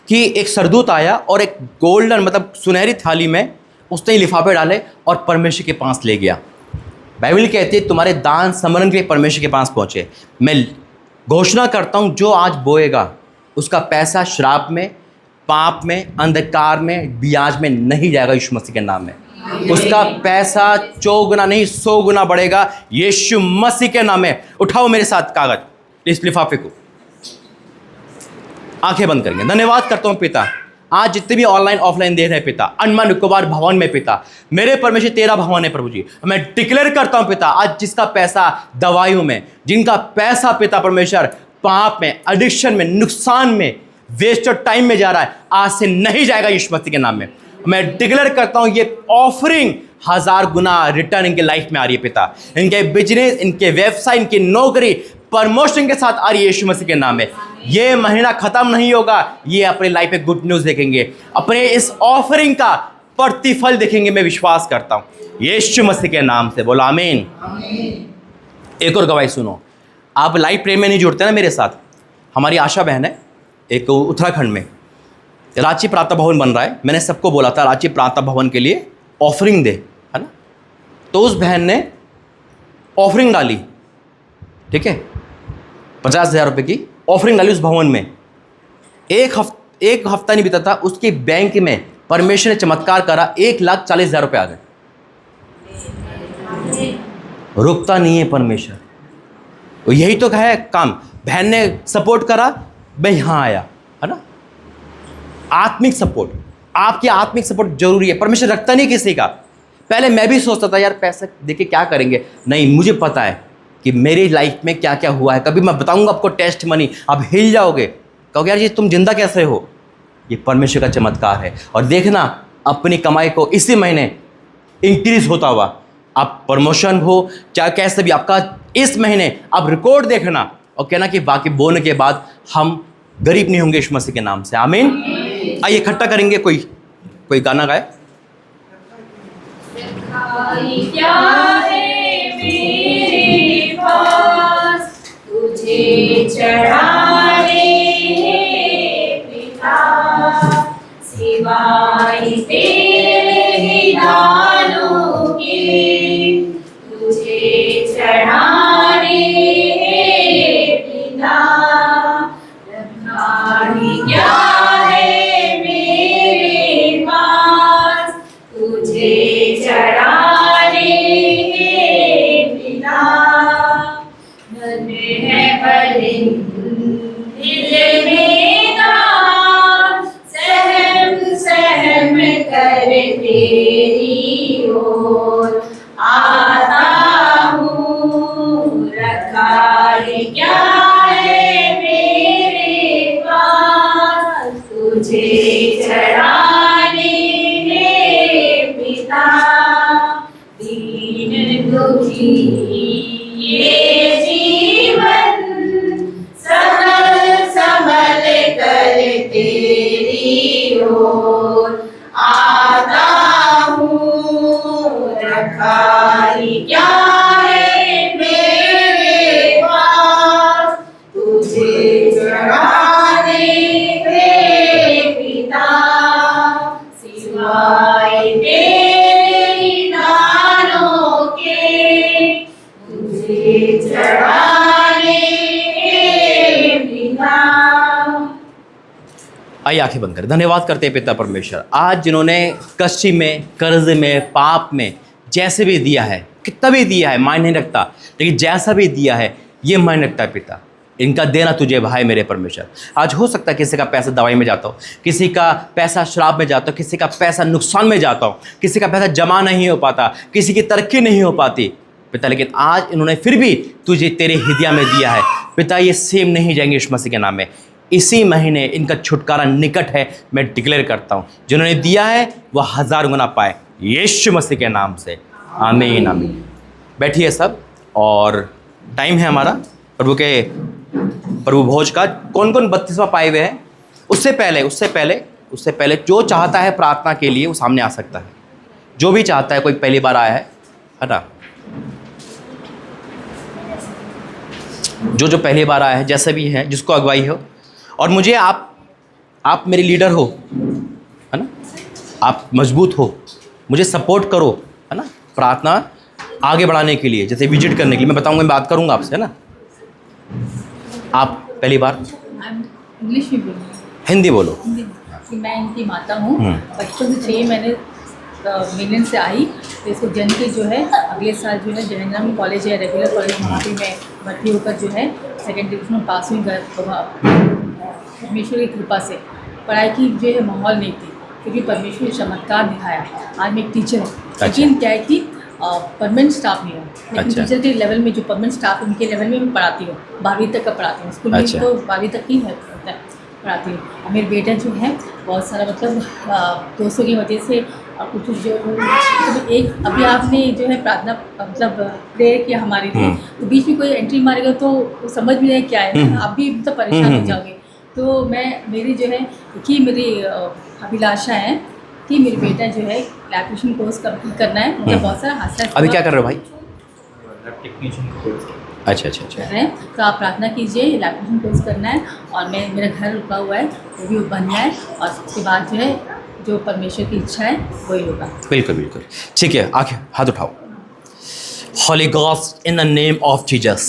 कि एक सरदूत आया और एक गोल्डन मतलब सुनहरी थाली में उसने लिफाफे डाले और परमेश्वर के पास ले गया। बाइबल कहती है तुम्हारे दान समरण के लिए परमेश्वर के पास पहुंचे। मैं घोषणा करता हूं, जो आज बोएगा उसका पैसा श्राप में, पाप में, अंधकार में, ब्याज में नहीं जाएगा। यीशु मसीह के नाम में उसका पैसा 4 गुना नहीं 100 गुना बढ़ेगा यीशु मसीह के नाम में। उठाओ मेरे साथ कागज, इस लिफाफे को, आंखें बंद करेंगे। धन्यवाद करता हूं पिता, आज जितने भी ऑनलाइन ऑफलाइन देख रहे हैं पिता, अंडमान निकोबार भवन में पिता, मेरे परमेश्वर तेरा भवन है प्रभु जी। मैं डिक्लेयर करता हूं पिता, आज जिसका पैसा दवाइयों में, जिनका पैसा पिता परमेश्वर पाप में, एडिक्शन में, नुकसान में, वेस्ट और टाइम में जा रहा है, आज से नहीं जाएगा यीशु मसीह के नाम में। मैं डिक्लेयर करता हूं ये ऑफरिंग 1000 गुना रिटर्न इनके लाइफ में आ रही है पिता। इनके बिजनेस, इनके व्यवसाय, इनकी नौकरी प्रमोशन के साथ आ रही है यीशु मसीह के नाम में। ये महीना खत्म नहीं होगा, ये अपने लाइफ में गुड न्यूज़ देखेंगे, अपने इस ऑफरिंग का प्रतिफल देखेंगे। मैं विश्वास करता हूं यीशु मसीह के नाम से, बोला आमीन। एक और गवाही सुनो, आप लाइव प्रेम में नहीं जुड़ते ना मेरे साथ। हमारी आशा बहन है एक उत्तराखंड में, रांची प्रार्थना भवन बन रहा है। मैंने सबको बोला था रांची प्रार्थना भवन के लिए ऑफरिंग दे, है ना। तो उस बहन ने ऑफरिंग डाली, ठीक है, 50,000 रुपये की ऑफरिंग डाली उस भवन में। एक हफ्ता नहीं बीता था, उसके बैंक में परमेश्वर ने चमत्कार करा, 1,40,000 रुपये आ गए। रुकता नहीं है परमेश्वर, तो यही तो है काम। बहन ने सपोर्ट करा, मैं यहाँ आया, है ना। आत्मिक सपोर्ट, आपकी आत्मिक सपोर्ट जरूरी है। परमेश्वर रखता नहीं किसी का। पहले मैं भी सोचता था यार पैसा देके क्या करेंगे, नहीं, मुझे पता है कि मेरी लाइफ में क्या क्या हुआ है। कभी मैं बताऊंगा आपको टेस्ट मनी, आप हिल जाओगे, कहोगे यार ये तुम जिंदा कैसे हो। ये परमेश्वर का चमत्कार है। और देखना अपनी कमाई को इसी महीने इंक्रीज होता हुआ, आप प्रमोशन हो चाहे कैसे भी आपका, इस महीने आप रिकॉर्ड देखना और कहना कि बाकी बोने के बाद हम गरीब नहीं होंगे यीशु मसीह के नाम से। आमीन। आइए इकट्ठा करेंगे, कोई गाना गाए। क्या है मेरे पास तुझे चढ़ाने पिता, सिवाय तेरे दानों के तुझे चढ़ाने पिता। रखानी क्या है मेरे पास तुझे चढ़ाने पिता। मन है बलिंद दिल में दान, सहम सहम कर तेरी ओर आता हूँ। रखाई क्या है मेरे पास तुझे चढ़ाने पिता। दीन दुखी ये जीवन संभल संभल कर तेरी ओर आता हूँ। रखाई क्या है मेरे पास तुझे चढ़ाने पिता, सिवाय तेरे दानों के तुझे चढ़ाने पिता। आइए आंखें बंद करें। धन्यवाद करते हैं पिता परमेश्वर, आज जिन्होंने कष्टी में, कर्ज में, पाप में जैसे भी दिया है, कितना भी दिया है मायने नहीं रखता, लेकिन जैसा भी दिया है ये मायने रखता है पिता। इनका देना तुझे भाई मेरे परमेश्वर। आज हो सकता है किसी का पैसा दवाई में जाता हो, किसी का पैसा शराब में जाता हो, किसी का पैसा नुकसान में जाता हो, किसी का पैसा जमा नहीं हो पाता, किसी की तरक्की नहीं हो पाती। पिता, लेकिन आज इन्होंने फिर भी तुझे तेरे हृदय में दिया है पिता, ये सेम नहीं जाएंगे यीशु मसीह के नाम में। इसी महीने इनका छुटकारा निकट है, मैं डिक्लेयर करता हूँ, जिन्होंने दिया है वह 1000 गुना पाए यीशु मसीह के नाम से। आमीन आमीन। बैठिए सब, और टाइम है हमारा प्रभु भोज का। कौन कौन 32वां पाए हुए हैं? उससे पहले जो चाहता है प्रार्थना के लिए वो सामने आ सकता है। जो भी चाहता है, कोई पहली बार आया है ना, जो पहली बार आया है, जैसे भी है, जिसको अगुवाई हो, और मुझे आप मेरे लीडर हो, है ना, आप मजबूत हो, मुझे सपोर्ट करो, है ना, प्रार्थना आगे बढ़ाने के लिए, जैसे विजिट करने के लिए। मैं बताऊंगा, मैं बात करूंगा आपसे, है ना। आप पहली बार इंग्लिश में बोलूँ, हिंदी बोलो। कि मैं इनकी माता हूँ। बचपन से 6 महीने मिलन से आई, तो इसको जन के जो है अगले साल जो है जहन्नम में कॉलेज है, रेगुलर कॉलेज, वहाँ पे मैं भर्ती होकर जो है सेकेंड डिवीजन में पास हुई। परमेश्वर की कृपा से पढ़ाई की जो है माहौल नहीं थी, क्योंकि परमेश्वर ने चमत्कार दिखाया। आज मैं एक टीचर हूँ, लेकिन क्या है कि परमानेंट स्टाफ नहीं हूँ, लेकिन टीचर के लेवल में जो परमानेंट स्टाफ है उनके लेवल में मैं पढ़ाती हूँ। 12वीं तक का पढ़ाती हूँ, स्कूल में तो 12वीं तक ही है पढ़ाती हूँ। और मेरे बेटा जो है बहुत सारा मतलब दोस्तों की वजह से कुछ जो एक अभी आपने जो है प्रार्थना मतलब प्रेयर किया हमारे लिए, तो बीच में कोई एंट्री मारेगा तो समझ भी नहीं क्या है, आप भी मतलब परेशान हो जाओगे। तो मेरी जो है कि मेरी अभिलाषा है कि मेरे बेटा जो है इलेक्ट्रिशियन कोर्स कंप्लीट करना है। मतलब बहुत सारा हादसा अभी क्या कर रहे हो भाई? अच्छा है, तो आप प्रार्थना कीजिए, इलेक्ट्रिशियन कोर्स करना है। और मेरा घर रुका हुआ है, वो भी बन जाए, और उसके बाद जो है जो परमेश्वर की इच्छा है वही होगा। बिल्कुल। ठीक है, आंखें हाथ उठाओ। Holy ghost, in the name of Jesus,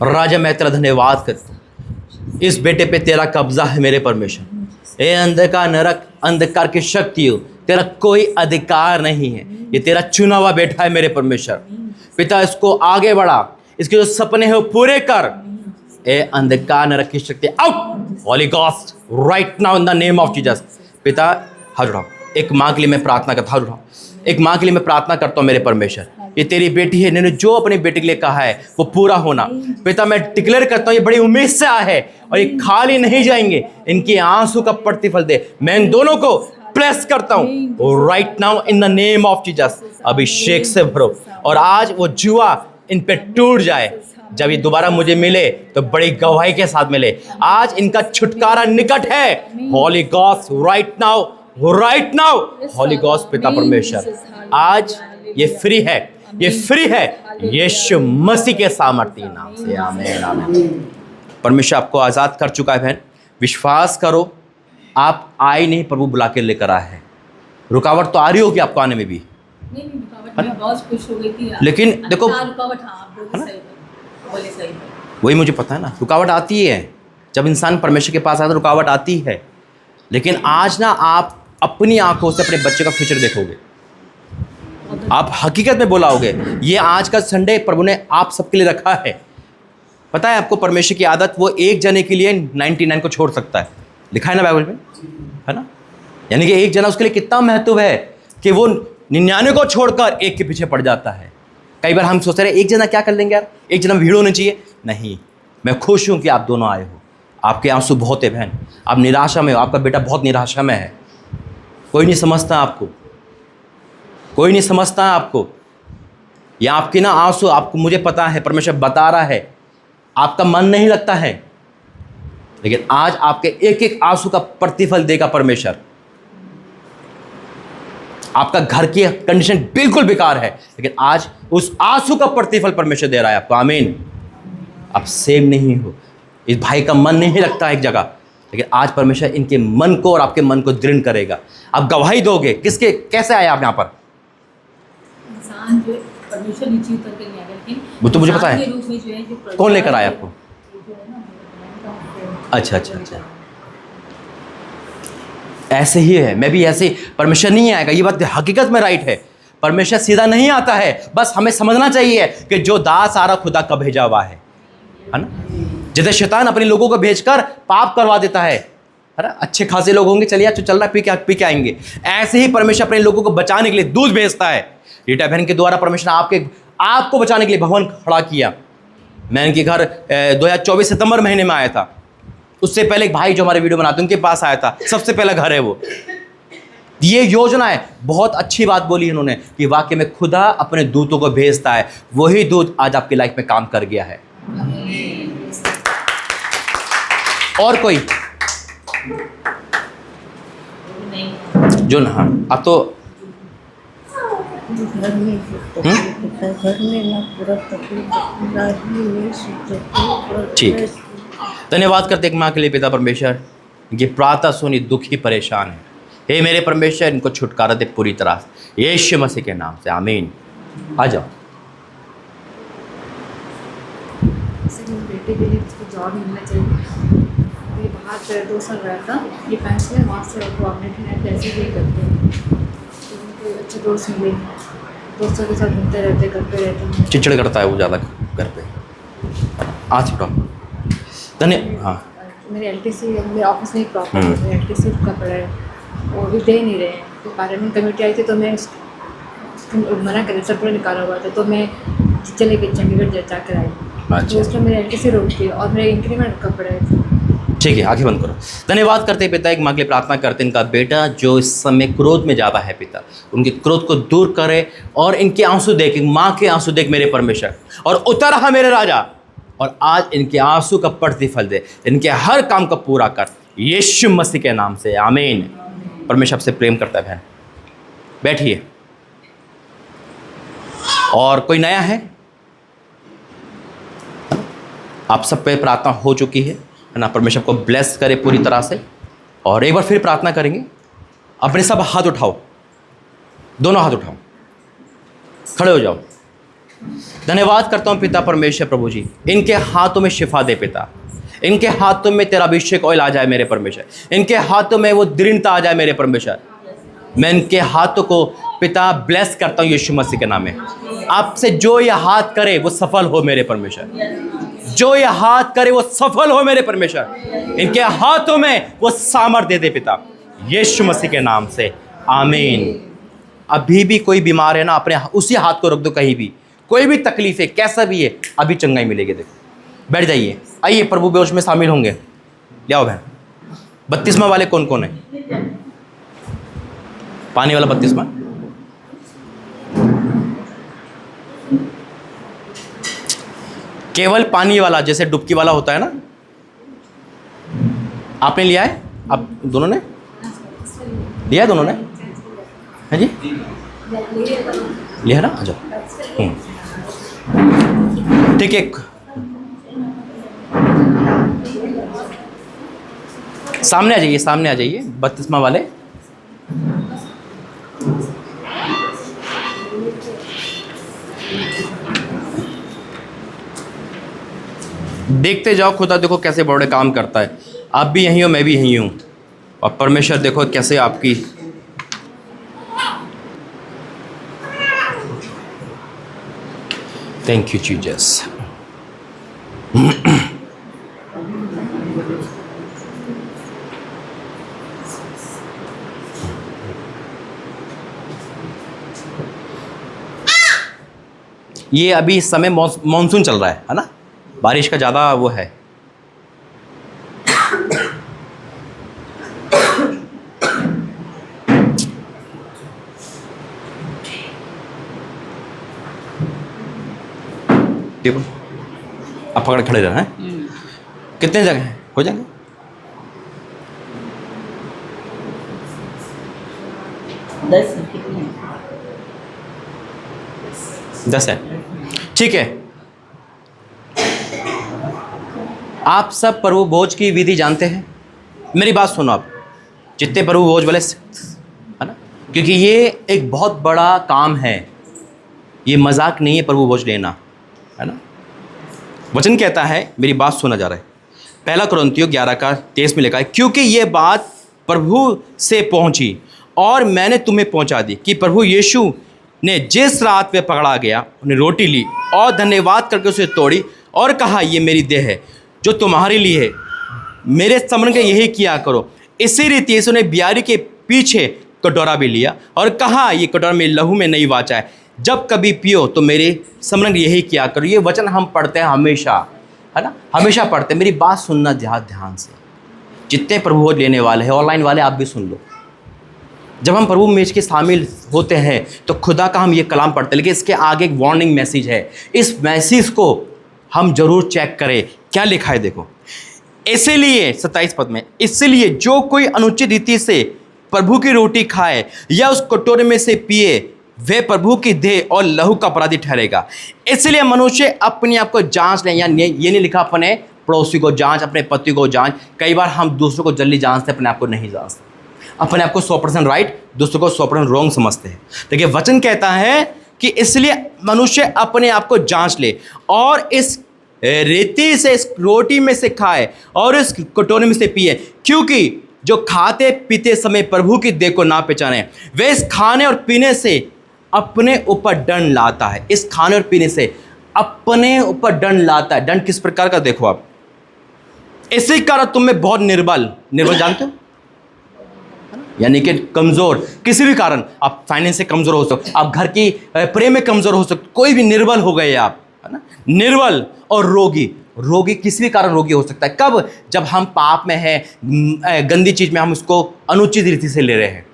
राजा मैं तेरा धन्यवाद करता हूँ, इस बेटे पे तेरा कब्जा है मेरे परमेश्वर। ये अंधकार नरक अंधकार की शक्ति हो, तेरा कोई अधिकार नहीं है। ये तेरा चुना हुआ बेटा है मेरे परमेश्वर। पिता, इसको आगे बढ़ा, इसके जो सपने हैं वो पूरे कर। ए अंधकार नरक की शक्ति out, Holi ghost, right now in the name of Jesus. पिता, हाथ उठाओ। एक माँ के लिए मैं प्रार्थना करता हूँ, हाथ उठाओ। एक माँ के लिए मैं प्रार्थना करता हूँ मेरे परमेश्वर, ये तेरी बेटी है, इन्होंने जो अपनी बेटी के लिए कहा है वो पूरा होना। पिता, मैं डिक्लेयर करता हूँ ये बड़ी उम्मीद से आए हैं और ये खाली नहीं जाएंगे, इनके आंसू का प्रतिफल दे। मैं इन दोनों को प्रेस करता हूँ right now in the name of Jesus. अभिषेक से भरो, और आज वो जुआ इन पे टूट जाए। जब ये दोबारा मुझे मिले तो बड़ी गवाही के साथ मिले। आज इनका छुटकारा निकट है। Holi ghost, right now, Holi ghost. पिता परमेश्वर, आज ये फ्री है, ये फ्री है यीशु मसीह के सामर्थ्य नाम से। आमीन आमीन। परमेश्वर आपको आज़ाद कर चुका है बहन, विश्वास करो। आप आए नहीं, प्रभु बुला के लेकर आए हैं। रुकावट तो आ रही होगी आपको आने में भी, नहीं रुकावट, मैं बहुत खुश हो गई थी। लेकिन देखो रुकावट, हाँ बोले सही, वही मुझे पता है ना, रुकावट आती है। जब इंसान परमेश्वर के पास आता है रुकावट आती है, लेकिन आज ना आप अपनी आंखों से अपने बच्चे का फ्यूचर देखोगे, आप हकीकत में बोलाओगे। ये आज का संडे प्रभु ने आप सबके लिए रखा है। पता है आपको, परमेश्वर की आदत, वो एक जने के लिए 99 को छोड़ सकता है, लिखा है ना बाइबल में, है ना। यानी कि एक जना उसके लिए कितना महत्व है कि वो 99 को छोड़कर एक के पीछे पड़ जाता है। कई बार हम सोचते रहे एक जना क्या कर लेंगे यार, एक जना भीड़ होनी चाहिए। नहीं, मैं खुश हूँ कि आप दोनों आए हो। आपके आंसू बहुत है बहन, आप निराशा में हो, आपका बेटा बहुत निराशा में है। कोई नहीं समझता आपको, कोई नहीं समझता आपको। या आपके ना आंसू, आपको मुझे पता है, परमेश्वर बता रहा है, आपका मन नहीं लगता है, लेकिन आज आपके एक एक आंसू का प्रतिफल देगा परमेश्वर। आपका घर की कंडीशन बिल्कुल बेकार है, लेकिन आज उस आंसू का प्रतिफल परमेश्वर दे रहा है आपको। आमीन। आप सेम नहीं हो, इस भाई का मन नहीं लगता एक जगह, लेकिन आज परमेश्वर इनके मन को और आपके मन को दृढ़ करेगा। आप गवाही दोगे। किसके, कैसे आए आप यहाँ पर? इंसान जो परमेश्वर नीचे उतर के नहीं आएगा, लेकिन वो तो मुझे पता है। के रूप में जो है जो कौन लेकर आया आपको? जो है ना, अच्छा। ऐसे ही है, मैं भी ऐसे ही। परमेश्वर नहीं आएगा, ये बात हकीकत में राइट है। परमेश्वर सीधा नहीं आता है, बस हमें समझना चाहिए कि जो दास आ रहा खुदा का भेजा हुआ है ना। जैसे शैतान अपने लोगों को भेजकर पाप करवा देता है ना। अच्छे खासे लोग होंगे, चलिए चल रहा पी के आएंगे। ऐसे ही परमेश्वर अपने लोगों को बचाने के लिए दूध भेजता है। रीटा बहन के द्वारा परमेश्वर आपको बचाने के लिए भगवान खड़ा किया। मैं इनके घर 2024 सितंबर महीने में आया था। उससे पहले एक भाई जो हमारे वीडियो बनाते हैं उनके पास आया था, सबसे पहला घर है वो। ये योजना है, बहुत अच्छी बात बोली इन्होंने कि वाकई में खुदा अपने दूतों को भेजता है, वही दूत आज आपकी लाइफ में काम कर गया है। और कोई जो ना, हाँ अब तो घर में ना पूरा ठीक है। धन्यवाद करते एक माँ के लिए पिता परमेश्वर, ये प्रातः सुनी दुखी परेशान है, हे मेरे परमेश्वर इनको छुटकारा दे पूरी तरह से, यीशु मसीह के नाम से आमीन। आ जाओ। बेटे के लिए उसको जॉब मिलना चाहिए। ये बाहर से 2 साल रहा था, ये पैंस में वहाँ से वो अपने पैसे भी करते हैं, तो उनको अच्छे दोस्त मिले, दोस्तों के साथ घूमते रहते, करते रहते हैं। चिड़चिड़ करता है वो ज़्यादा घर पे। आ चुका धन्य हाँ मेरे LTC मेरे ऑफिस में एक प्रॉब्लम है, मेरे LTC का पड़ा है, वो भी दे नहीं रहे हैं। तो पार्लियामेंट कमेटी आई थी तो मैं उसको मना कर सर्कुलर निकाला हुआ था, तो मैं चले गई चंडीगढ़ जाकर आई। तो उसमें मेरे LTC रोक दी और मेरे इंक्रीमेंट का पड़ा है। ठीक है, आगे बंद करो। धन्यवाद करते हैं पिता, एक माँ के लिए प्रार्थना करते हैं इनका बेटा जो इस समय क्रोध में ज़्यादा है, पिता उनके क्रोध को दूर करे और इनके आंसू देख, माँ के आंसू देख मेरे परमेश्वर, और उतर रहा मेरे राजा, और आज इनके आंसू का प्रतिफल दे, इनके हर काम को पूरा कर, यीशु मसीह के नाम से आमीन। परमेश्वर आपसे प्रेम करता है बहन, बैठिए। और कोई नया है? आप सब पे प्रार्थना हो चुकी है ना? परमेश्वर को ब्लेस करे पूरी तरह से। और एक बार फिर प्रार्थना करेंगे। अपने सब हाथ उठाओ, दोनों हाथ उठाओ, खड़े हो जाओ। धन्यवाद करता हूँ पिता परमेश्वर प्रभु जी, इनके हाथों में शिफा दे पिता, इनके हाथों में तेरा अभिषेक ऑयल आ जाए मेरे परमेश्वर, इनके हाथों में वो दृढ़ता आ जाए मेरे परमेश्वर। मैं इनके हाथों को पिता ब्लेस करता हूँ यीशु मसीह के नाम में। आपसे जो ये हाथ करे वो सफल हो मेरे परमेश्वर, जो ये हाथ करे वो सफल हो मेरे परमेश्वर। इनके हाथों में वो सामर्थ दे दे पिता, यीशु मसीह के नाम से आमीन। अभी भी कोई बीमार है ना, अपने उसी हाथ को रख दो कहीं भी, कोई भी तकलीफ है कैसा भी है, अभी चंगाई मिलेगी। देखो बैठ जाइए, आइए प्रभु बेहोश में शामिल होंगे। ले आओ बहन। 32वां वाले कौन कौन है? पानी वाला 32वां। केवल पानी वाला, जैसे डुबकी वाला होता है ना, आपने लिया है? आप दोनों ने लिया है? दोनों ने? है जी, लिया है ना? आ जाओ। ठीक है, सामने आ जाइए, सामने आ जाइए 32वां वाले। देखते जाओ, खुदा देखो कैसे बड़े काम करता है। आप भी यहीं हो, मैं भी यहीं हूँ, और परमेश्वर देखो कैसे आपकी थैंक यू जीसस। ये अभी इस समय मॉनसून चल रहा है ना, बारिश का ज़्यादा वो है। देखो आप पकड़ खड़े रहना है। कितने जगह हैं? हो जाएंगे? दस है। ठीक है, आप सब प्रभु भोज की विधि जानते हैं? मेरी बात सुनो आप, जितने प्रभु भोज वाले है ना, क्योंकि ये एक बहुत बड़ा काम है, ये मजाक नहीं है प्रभु भोज लेना, है ना। वचन कहता है, मेरी बात सुना जा रहा है, 1 कुरिन्थियों 11:23 में लिखा है, क्योंकि ये बात प्रभु से पहुंची और मैंने तुम्हें पहुंचा दी कि प्रभु यीशु ने जिस रात में पकड़ा गया, उन्हें रोटी ली और धन्यवाद करके उसे तोड़ी और कहा, ये मेरी देह है जो तुम्हारे लिए है, मेरे स्मरण के यही किया करो। इसी रीति यीशु ने बियारी के पीछे कटोरा भी लिया और कहा, ये कटोरा मेरे लहू में नई वाचा है, जब कभी पियो तो मेरे स्मरण यही किया करो। ये वचन हम पढ़ते हैं हमेशा, है ना, हमेशा पढ़ते हैं। मेरी बात सुनना ध्यान से, जितने प्रभु भोज लेने वाले हैं, ऑनलाइन वाले आप भी सुन लो। जब हम प्रभु मेज के शामिल होते हैं तो खुदा का हम ये कलाम पढ़ते हैं, लेकिन इसके आगे एक वार्निंग मैसेज है। इस मैसेज को हम जरूर चेक करें, क्या लिखा है देखो। इसीलिए 27 पद में, इसलिए जो कोई अनुचित रीति से प्रभु की रोटी खाए या उस कटोरे में से पिए, वे प्रभु की देह और लहू का अपराधी ठहरेगा। इसलिए मनुष्य अपने आप को जांच लें। यानी ये नहीं लिखा अपने पड़ोसी को जांच, अपने पति को जांच। कई बार हम दूसरों को जल्दी जांचते, अपने आप को नहीं जांचते। अपने आप को 100% राइट, दूसरों को 100% रॉन्ग समझते हैं। देखिए वचन कहता है कि इसलिए मनुष्य अपने आप को जांच ले और इस रीति से, इस रोटी में से खाए और इस कटोरे में से पिए, क्योंकि जो खाते पीते समय प्रभु की देह को ना पहचाने, वे इस खाने और पीने से अपने ऊपर दंड लाता है। इस खाने और पीने से अपने ऊपर दंड लाता है। दंड किस प्रकार का देखो आप, इसी कारण तुम में बहुत निर्बल जानते हो, यानी कि कमजोर, किसी भी कारण आप फाइनेंस से कमजोर हो सकते, आप घर की प्रेम में कमजोर हो सकते, कोई भी निर्बल हो गए आप, है ना, निर्बल और रोगी किसी भी कारण रोगी हो सकता है। कब? जब हम पाप में हैं, गंदी चीज में हम उसको अनुचित रीति से ले रहे हैं,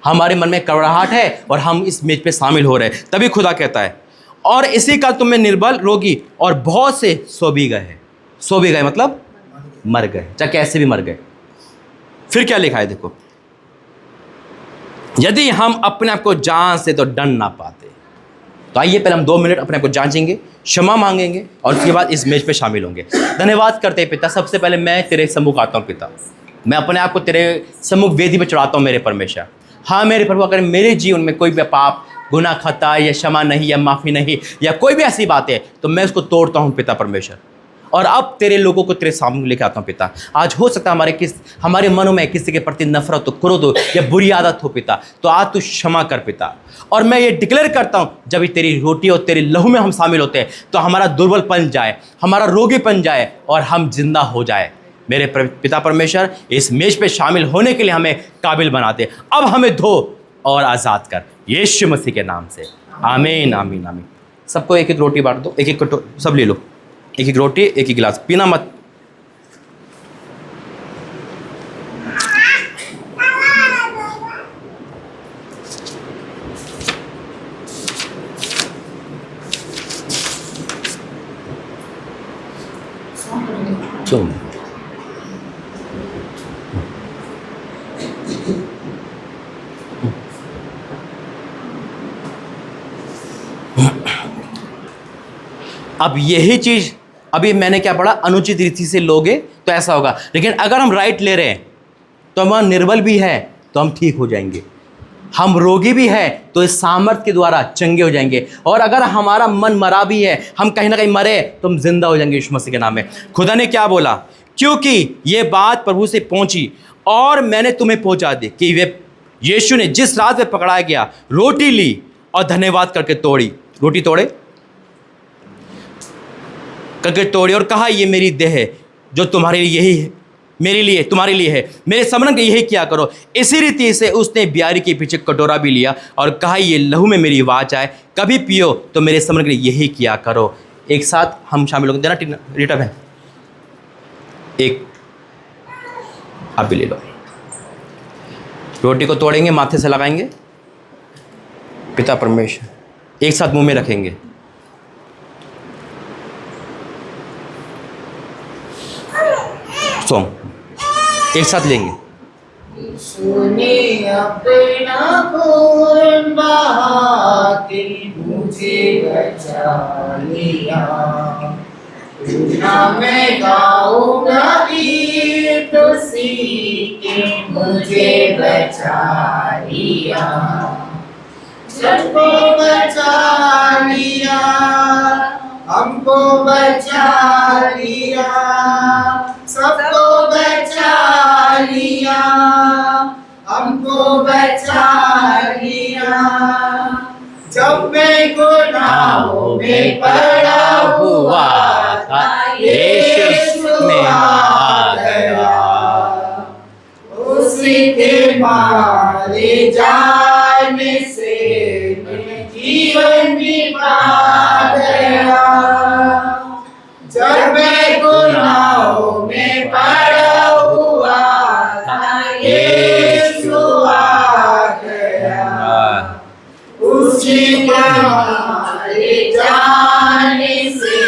हमारे मन में कड़वाहट है और हम इस मेज पे शामिल हो रहे हैं। तभी खुदा कहता है और इसी का तुम में निर्बल, रोगी और बहुत से सो भी गए मतलब मर गए, चाहे कैसे भी मर गए। फिर क्या लिखा है देखो, यदि हम अपने आप को जांचते तो दंड ना पाते। तो आइए पहले हम 2 मिनट अपने आप को जांचेंगे, क्षमा मांगेंगे और उसके बाद इस मेज पे शामिल होंगे। धन्यवाद करते हैं पिता, सबसे पहले मैं तेरे सम्मुख आता हूँ पिता, मैं अपने आप को तेरे सम्मुख वेदी पे चढ़ाता हूँ मेरे परमेश्वर। हाँ मेरे प्रभु, अगर मेरे जीवन में कोई भी पाप, गुनाह, खता या क्षमा नहीं या माफ़ी नहीं या कोई भी ऐसी बात है तो मैं उसको तोड़ता हूँ पिता परमेश्वर, और अब तेरे लोगों को तेरे सामने लेकर आता हूँ पिता। आज हो सकता है हमारे मनों में किसी के प्रति नफरत हो, क्रोध हो या बुरी आदत हो पिता, तो आज तू क्षमा कर पिता। और मैं ये डिक्लेयर करता हूँ, जब भी तेरी रोटी और तेरे लहू में हम शामिल होते हैं तो हमारा दुर्बलपन जाए, हमारा रोगीपन जाए और हम जिंदा हो जाए। मेरे पिता परमेश्वर, इस मेज पे शामिल होने के लिए हमें काबिल बनाते, अब हमें धो और आज़ाद कर, यीशु मसीह के नाम से, आमीन आमीन आमीन। सबको एक एक रोटी बांट दो, एक एक कटोरी सब ले लो, एक एक रोटी एक एक गिलास, पीना मत। क्यों? अब यही चीज अभी मैंने क्या पढ़ा, अनुचित रीति से लोगे तो ऐसा होगा, लेकिन अगर हम राइट ले रहे हैं तो हम निर्बल भी है तो हम ठीक हो जाएंगे, हम रोगी भी है तो इस सामर्थ के द्वारा चंगे हो जाएंगे, और अगर हमारा मन मरा भी है, हम कहीं ना कहीं मरे तो हम जिंदा हो जाएंगे यीशु मसीह के नाम में। खुदा ने क्या बोला, क्योंकि ये बात प्रभु से पहुंची और मैंने तुम्हें पहुंचा दी कि वे यीशु ने जिस रात में पकड़ाया गया रोटी ली और धन्यवाद करके तोड़ी, रोटी तोड़े करके तोड़ी और कहा ये मेरी देह है जो तुम्हारे लिए यही है, मेरे लिए तुम्हारे लिए है, मेरे स्मरण के यही किया करो। इसी रीति से उसने ब्यारी के पीछे कटोरा भी लिया और कहा ये लहू में मेरी वाच आए, कभी पियो तो मेरे स्मरण के लिए यही किया करो। एक साथ हम शामिल होंगे, देना रीटा बहन, एक आप भी ले लो। रोटी को तोड़ेंगे, माथे से लगाएंगे, पिता परमेश्वर एक साथ मुंह में रखेंगे। सॉन्ग एक साथ लेंगे। सुने अपना खून बहा के मुझे बचा लिया, ना मैं गाऊंगा गीत उसी के मुझे बचा लिया, सबको बचा लिया, हमको बचा लिया, सबको बचा लिया, हमको बचा लिया। जब मैं गुनाहों में पड़ा हुआ था, यीशु में आ गया, उसी के मारे जाने से जीवन पा गया। जब मैं गुनाहों में पड़ा हुआ था, यीशु आ गया। उसी हमारे जाने से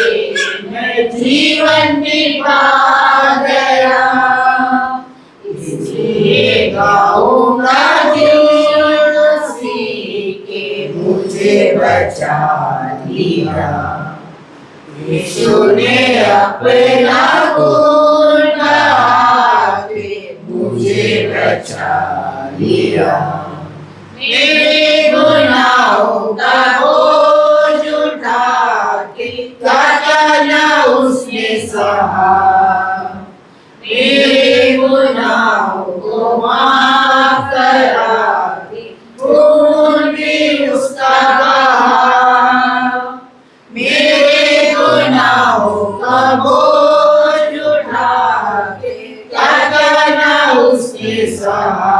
मैं जीवन भी पा गया। इसलिए गाऊंगा उसी के मुझे बचा लिया। यीशु ने अपना खून बहा के मुझे बचा लिया। मेरे गुनाहों का बोझ उठा के क्या उसने सहा। मेरे गुनाहों को माफ करा के खून भी उसका बहा। मेरे गुनाहों का बोझ उठा के क्या उसने सहा।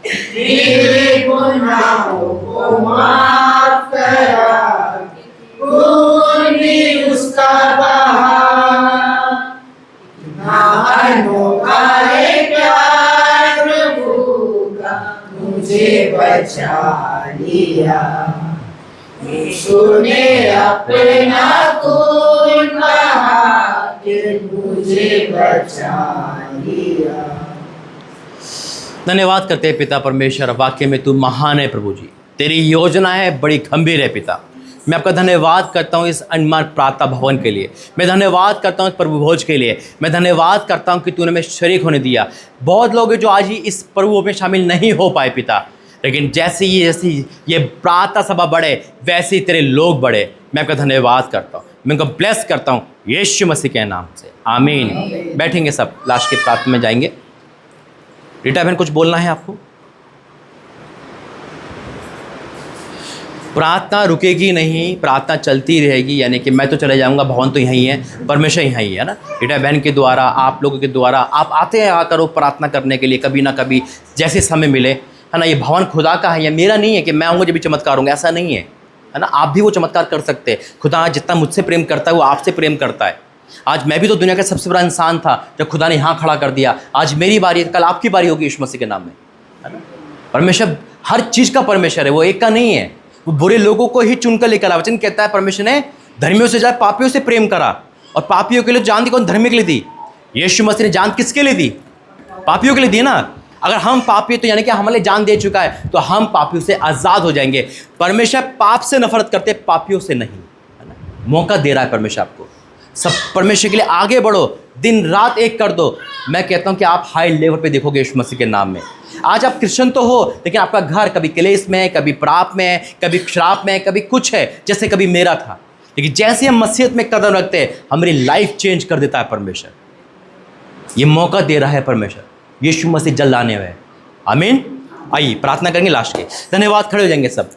मेरे गुनाहों को माफ करा के खून भी उसका बहा। अनोखा है प्यार प्रभु का, मुझे बचा लिया। यीशु ने अपना खून बहा के मुझे बचा लिया। धन्यवाद करते हैं पिता परमेश्वर, वाक्य में तू महान है प्रभु जी, तेरी योजना है बड़ी गंभीर है पिता। मैं आपका धन्यवाद करता हूँ इस अनमोल प्रार्थना भवन के लिए। मैं धन्यवाद करता हूँ इस प्रभु भोज के लिए। मैं धन्यवाद करता हूँ कि तूने मैं शरीक होने दिया। बहुत लोग हैं जो आज ही इस प्रभु भोज में शामिल नहीं हो पाए पिता, लेकिन जैसे ये प्रार्थना सभा बढ़े वैसे ही तेरे लोग बढ़े। मैं आपका धन्यवाद करता हूँ, मैं उनको ब्लेस करता हूँ यीशु मसीह के नाम से, आमीन। बैठेंगे सब, लास्ट की प्रार्थना में जाएंगे। रीटा बहन कुछ बोलना है आपको? प्रार्थना रुकेगी नहीं, प्रार्थना चलती रहेगी। यानी कि मैं तो चले जाऊंगा, भवन तो यहीं है, परमेश्वर यहीं है ना। रीटा बहन के द्वारा, आप लोगों के द्वारा आप आते हैं आकर वो प्रार्थना करने के लिए कभी ना कभी, जैसे समय मिले, है ना। ये भवन खुदा का है, ये मेरा नहीं है कि मैं आऊँगा जब भी चमत्कार होंगे, ऐसा नहीं है ना। आप भी वो चमत्कार कर सकते हैं। खुदा जितना मुझसे प्रेम करता है वो आपसे प्रेम करता है। आज मैं भी तो दुनिया का सबसे बड़ा इंसान था जब खुदा ने यहाँ खड़ा कर दिया। आज मेरी बारी है, कल आपकी बारी होगी यीशु मसीह के नाम में, है ना। परमेश्वर हर चीज़ का परमेश्वर है, वो एक का नहीं है। वो बुरे लोगों को ही चुनकर लेकर आया। वचन कहता है परमेश्वर ने धर्मियों से ज़्यादा पापियों से प्रेम करा, और पापियों के लिए जान दी। कौन? धर्मी के लिए दी। यीशु मसीह ने जान किसके लिए दी? पापियों के लिए दी ना। अगर हम पापी तो यानी कि हमारे लिए जान दे चुका है, तो हम पापियों से आज़ाद हो जाएंगे। परमेश्वर पाप से नफरत करते, पापियों से नहीं, है ना। मौका दे रहा है परमेश्वर आपको। सब परमेश्वर के लिए आगे बढ़ो, दिन रात एक कर दो। मैं कहता हूं कि आप हाई लेवल पे देखोगे यीशु मसीह के नाम में। आज आप क्रिश्चियन तो हो, लेकिन आपका घर कभी क्लेश में है, कभी पाप में है, कभी शराब में है, कभी कुछ है, जैसे कभी मेरा था। लेकिन जैसे हम मसीहत में कदम रखते हैं, हमारी लाइफ चेंज कर देता है परमेश्वर। ये मौका दे रहा है परमेश्वर। यीशु मसीह जल्द आने हुए हैं, आमीन। आइए प्रार्थना करेंगे लास्ट के। धन्यवाद, खड़े हो जाएंगे सब।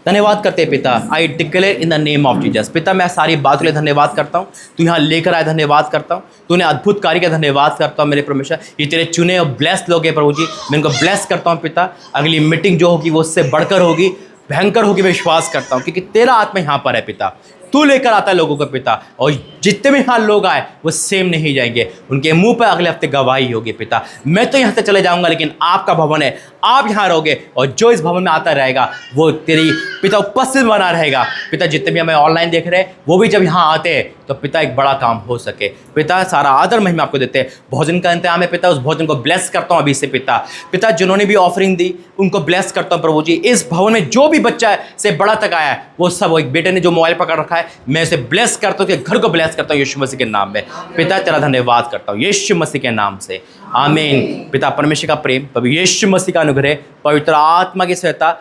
धन्यवाद करते हैं पिता। I declare in the name of Jesus. पिता मैं सारी बातों के लिए धन्यवाद करता हूँ, तू यहाँ लेकर आए, धन्यवाद करता हूँ। तूने अद्भुत कार्य का धन्यवाद करता हूँ मेरे परमेश्वर। ये तेरे चुने और ब्लेस लोग हैं प्रभु जी, मैं इनको ब्लेस करता हूँ पिता। अगली मीटिंग जो होगी वो उससे बढ़कर होगी, भयंकर होगी, मैं विश्वास करता हूँ, क्योंकि तेरा आत्मा यहाँ पर है पिता। तू लेकर आता है लोगों को पिता, और जितने भी यहाँ लोग आए वो सेम नहीं जाएंगे, उनके मुंह पर अगले हफ्ते गवाही होगी पिता। मैं तो यहाँ से चले जाऊँगा, लेकिन आपका भवन है, आप यहाँ रहोगे, और जो इस भवन में आता रहेगा वो तेरी पिता उपस्थित बना रहेगा पिता। जितने भी हमें ऑनलाइन देख रहे हैं वो भी जब यहाँ आते हैं तो पिता एक बड़ा काम हो सके पिता। सारा आदर महिमा आपको देते हैं। भोजन का इंतजाम है पिता, उस भोजन को ब्लेस करता हूँ अभी से पिता। पिता जिन्होंने भी ऑफरिंग दी उनको ब्लेस करता हूँ प्रभु जी। इस भवन में जो भी बच्चा से बड़ा तक आया है वो सब, एक बेटे ने जो मोबाइल पकड़ रखा है, मैं उसे ब्लेस करता हूँ, घर को ब्लेस करता हूँ यीशु मसीह के नाम में पिता। तेरा धन्यवाद करता हूँ यीशु मसीह के नाम से, आमीन। पिता परमेश्वर का प्रेम, प्रभु यीशु मसीह का अनुग्रह, पवित्र आत्मा की सहायता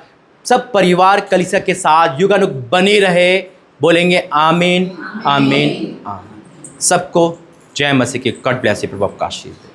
सब परिवार कलीसिया के साथ युगानुग बनी रहे। बोलेंगे आमीन, आमीन, आमीन। सबको जय मसीह की। गॉड ब्लेस यू, प्रभु आपका आशीर्वाद।